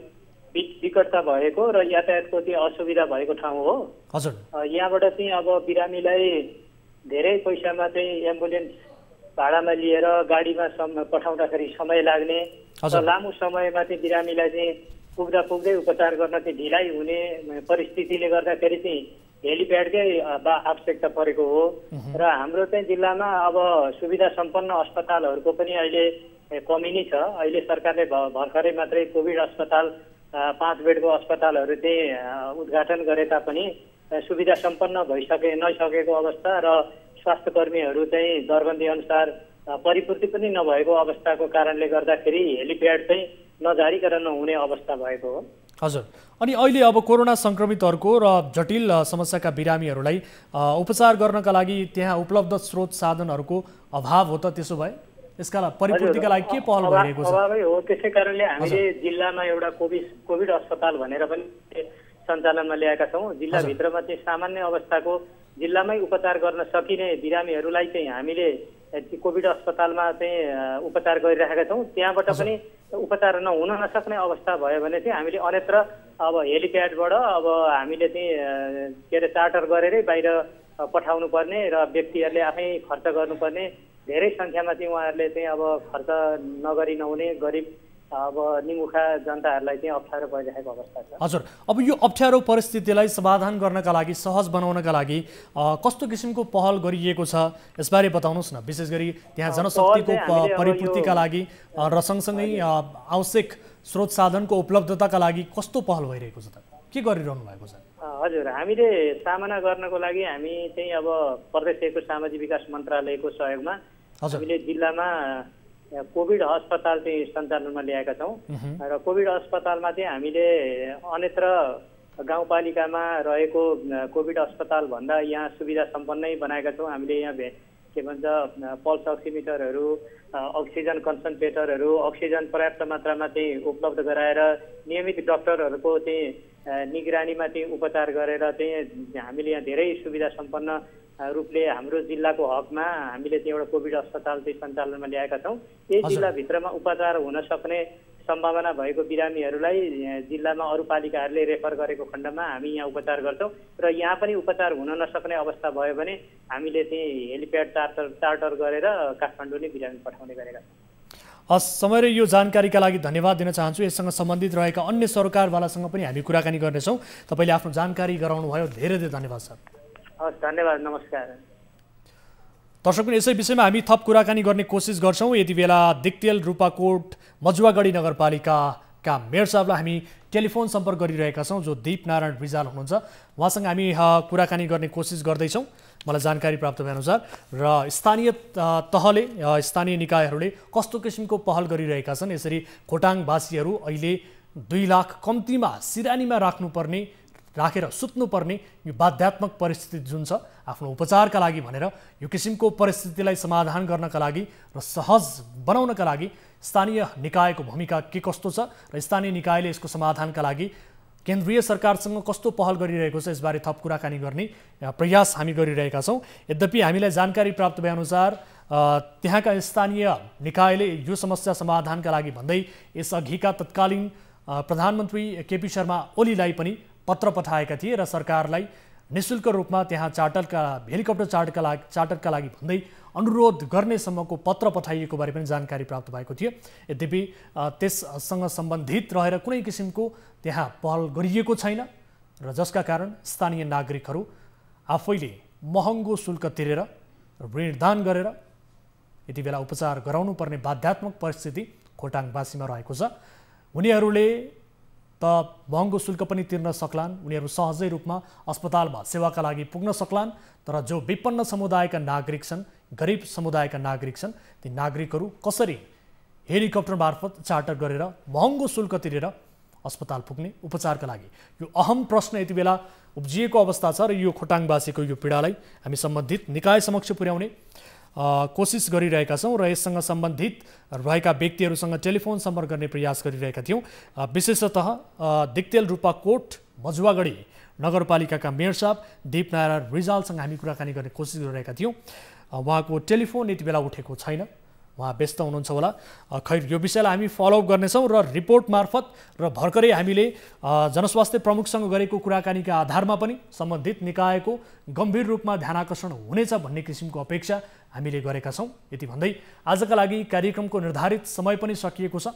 विकटता भएको र यातायातको चाहिँ असुविधा भएको ठाउँ हो। हजुर, यहाँबाट चाहिँ अब बिरामीलाई धेरै पैसामा चाहिँ एम्बुलेन्स भाडामा लिएर गाडीमा पठाउँदाखेरि समय लाग्ने र लामो समयमा चाहिँ बिरामीलाई चाहिँ पुग्दै उपचार गर्न चाहिँ ढिलाइ हुने परिस्थितिले गर्दाखेरि चाहिँ हेलिप्याडकै आवश्यकता परेको हो। र हाम्रो चाहिँ जिल्लामा अब सुविधा सम्पन्न अस्पतालहरूको पनि अहिले कमी नै छ। अहिले सरकारले भर्खरै मात्रै कोभिड अस्पताल 5 बेडको अस्पतालहरू चाहिँ उद्घाटन गरे तापनि सुविधा सम्पन्न नसकेको अवस्था र स्वास्थ्य कर्मीहरू चाहिँ दरबन्दी अनुसार परिपूर्ति पनि नभएको अवस्थाको कारणले गर्दाखेरि हेलिप्याड चाहिँ नजारीकन नहुने अवस्था भएको हो। हजुर, अनि अहिले अब कोरोना संक्रमितहरूको र जटिल समस्याका बिरामीहरूलाई उपचार गर्नका लागि त्यहाँ उपलब्ध स्रोत साधनहरूको अभाव हो त? त्यसो भए यसका परिपूर्तिका लागि के पहल गरिएको छ? अभावै हो। त्यसै कारणले हामीले जिल्लामा एउटा कोभिड अस्पताल भनेर पनि सञ्चालनमा ल्याएका छौँ। जिल्लाभित्रमा चाहिँ सामान्य अवस्थाको जिल्लामै उपचार गर्न सकिने बिरामीहरूलाई चाहिँ हामीले कोभिड अस्पतालमा चाहिँ उपचार गरिरहेका छौँ। त्यहाँबाट पनि उपचार हुन नसक्ने अवस्था भयो भने चाहिँ हामीले अन्यत्र अब हेलिप्याडबाट अब हामीले चाहिँ के अरे चार्टर गरेरै बाहिर पठाउनु पर्ने र व्यक्तिहरूले आफै खर्च गर्नुपर्ने, धेरै सङ्ख्यामा चाहिँ उहाँहरूले चाहिँ अब खर्च नगरी नहुने गरिब अब निमुखा जनताहरूलाई चाहिँ अप्ठ्यारो परिरहेको अवस्था छ। हजुर, अब यो अप्ठ्यारो परिस्थितिलाई समाधान गर्नका लागि, सहज बनाउनका लागि कस्तो किसिमको पहल गरिएको छ यसबारे बताउनुहोस् न। विशेष गरी त्यहाँ जनशक्तिको परिपूर्तिका लागि र सँगसँगै आवश्यक स्रोत साधनको उपलब्धताका लागि कस्तो पहल भइरहेको छ त? के गरिरहनु भएको छ? हजुर, हामीले सामना गर्नको लागि हामी चाहिँ अब प्रदेशको सामाजिक विकास मन्त्रालयको सहयोगमा हामीले जिल्लामा कोभिड अस्पताल चाहिँ सञ्चालनमा ल्याएका छौँ। र कोभिड अस्पतालमा चाहिँ हामीले अन्यत्र गाउँपालिकामा रहेको कोभिड अस्पताल भन्दा यहाँ सुविधा सम्पन्नै बनाएका छौँ। हामीले यहाँ के भन्छ पल्स अक्सिमिटरहरू, अक्सिजन कन्सन्ट्रेटरहरू, अक्सिजन पर्याप्त मात्रामा चाहिँ उपलब्ध गराएर नियमित डक्टरहरूको चाहिँ निगरानीमा चाहिँ उपचार गरेर चाहिँ हामीले यहाँ धेरै सुविधा सम्पन्न रूपले हाम्रो जिल्लाको हकमा हामीले चाहिँ एउटा कोभिड अस्पताल चाहिँ सञ्चालनमा ल्याएका छौँ। यही जिल्लाभित्रमा उपचार हुन सक्ने सम्भावना भएको बिरामीहरूलाई जिल्लामा अरू पालिकाहरूले रेफर गरेको खण्डमा हामी यहाँ उपचार गर्छौँ र यहाँ पनि उपचार हुन नसक्ने अवस्था भयो भने हामीले चाहिँ हेलिप्याड चार्टर गरेर काठमाडौँ नै बिरामी पठाउने गरेका छौँ। हस्, समय र यो जानकारीका लागि धन्यवाद दिन चाहन्छु। यससँग सम्बन्धित रहेका अन्य सरकारवालासँग पनि हामी कुराकानी गर्नेछौँ। तपाईँले आफ्नो जानकारी गराउनुभयो, धेरै धेरै धन्यवाद सर। हस्, धन्यवाद, नमस्कार। दर्शकहरू, यसै विषयमा हामी थप कुराकानी गर्ने कोसिस गर्छौँ। यति बेला दिक्तेल, रूपाकोट, मजुवागढी नगरपालिकाका मेयर साहबलाई हामी टेलिफोन सम्पर्क गरिरहेका छौँ, जो दीप नारायण रिजाल हुनुहुन्छ। उहाँसँग हामी कुराकानी गर्ने कोसिस गर्दैछौँ। मलाई जानकारी प्राप्त भएअनुसार र स्थानीय तहले, स्थानीय निकायहरूले कस्तो किसिमको पहल गरिरहेका छन्, यसरी खोटाङवासीहरू अहिले 2 लाख कम्तीमा सिरानीमा राखेर सुत्नुपर्ने यो बाध्यात्मक परिस्थिति जुन छ, आफ्नो उपचारका लागि भनेर यो किसिमको परिस्थितिलाई समाधान गर्नका लागि र सहज बनाउनका लागि स्थानीय निकायको भूमिका के कस्तो छ र स्थानीय निकायले यसको समाधानका लागि केन्द्रीय सरकारसँग कस्तो पहल गरिरहेको छ, यसबारे थप कुराकानी गर्ने प्रयास हामी गरिरहेका छौँ। यद्यपि हामीलाई जानकारी प्राप्त भएअनुसार त्यहाँका स्थानीय निकायले यो समस्या समाधानका लागि भन्दै यसअघिका तत्कालीन प्रधानमन्त्री केपी शर्मा ओलीलाई पनि पत्र पठाएका थिए र सरकारलाई निःशुल्क रूपमा त्यहाँ हेलिकप्टर चार्टरका लागि भन्दै अनुरोध गर्नेसम्मको पत्र पठाइएको बारे पनि जानकारी प्राप्त भएको थियो। यद्यपि त्यससँग सम्बन्धित रहेर कुनै किसिमको त्यहाँ पहल गरिएको छैन र जसका कारण स्थानीय नागरिकहरू आफैले महँगो शुल्क तिरेर ऋणदान गरेर यति बेला उपचार गराउनु पर्ने बाध्यात्मक परिस्थिति खोटाङवासीमा रहेको छ। उनीहरूले त महँगो शुल्क पनि तिर्न सक्लान्, उनीहरू सहजै रूपमा अस्पतालमा सेवाका लागि पुग्न सक्लान्, तर जो विपन्न समुदायका नागरिक छन्, गरिब समुदायका नागरिक छन्, ती नागरिकहरू कसरी हेलिकप्टर मार्फत चार्टर गरेर महँगो शुल्क तिरेर अस्पताल पुग्ने उपचारका लागि? यो अहम प्रश्न यति बेला उब्जिएको अवस्था छ र यो खोटाङवासीको यो पीडालाई हामी सम्बन्धित निकाय समक्ष पुर्याउने कोसिस गरिरहेका छौँ र यससँग सम्बन्धित रहेका व्यक्तिहरूसँग टेलिफोन सम्पर्क गर्ने प्रयास गरिरहेका थियौँ। विशेषतः दिक्तेल रूपाकोट मजुवागढी नगरपालिकाका मेयर साहब दीपनारायण रिजालसँग हामी कुराकानी गर्ने कोसिस गरिरहेका थियौँ। उहाँको टेलिफोन यति बेला उठेको छैन, उहाँ व्यस्त हुनुहुन्छ होला। खैर यो विषयलाई हामी फलोअप गर्नेछौँ र रिपोर्ट मार्फत र भर्खरै हामीले जनस्वास्थ्य प्रमुखसँग गरेको कुराकानीका आधारमा पनि सम्बन्धित निकायको गम्भीर रूपमा ध्यानाकर्षण हुनेछ भन्ने किसिमको अपेक्षा हामीले गरेका छौँ। यति भन्दै आजका लागि कार्यक्रमको निर्धारित समय पनि सकिएको छ।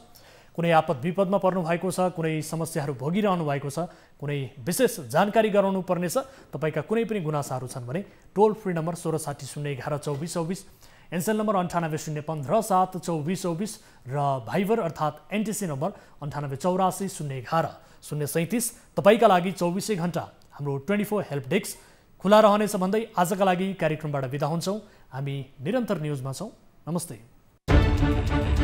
कुनै आपद विपदमा पर्नु भएको छ, कुनै समस्याहरू भोगिरहनु भएको छ, कुनै विशेष जानकारी गराउनु पर्नेछ, तपाईँका कुनै पनि गुनासाहरू छन् भने टोल फ्री नम्बर 1660 011 2424, एनसेल नम्बर 98 015 7 24 24 र भाइबर अर्थात् एनटिसी नम्बर 98 84 011 037 तपाईँका लागि 24 घण्टा हाम्रो 24 हेल्प डेस्क खुला रहनेछ भन्दै आजका लागि कार्यक्रमबाट बिदा हुन्छौँ। हामी निरन्तर न्युजमा छौँ। नमस्ते।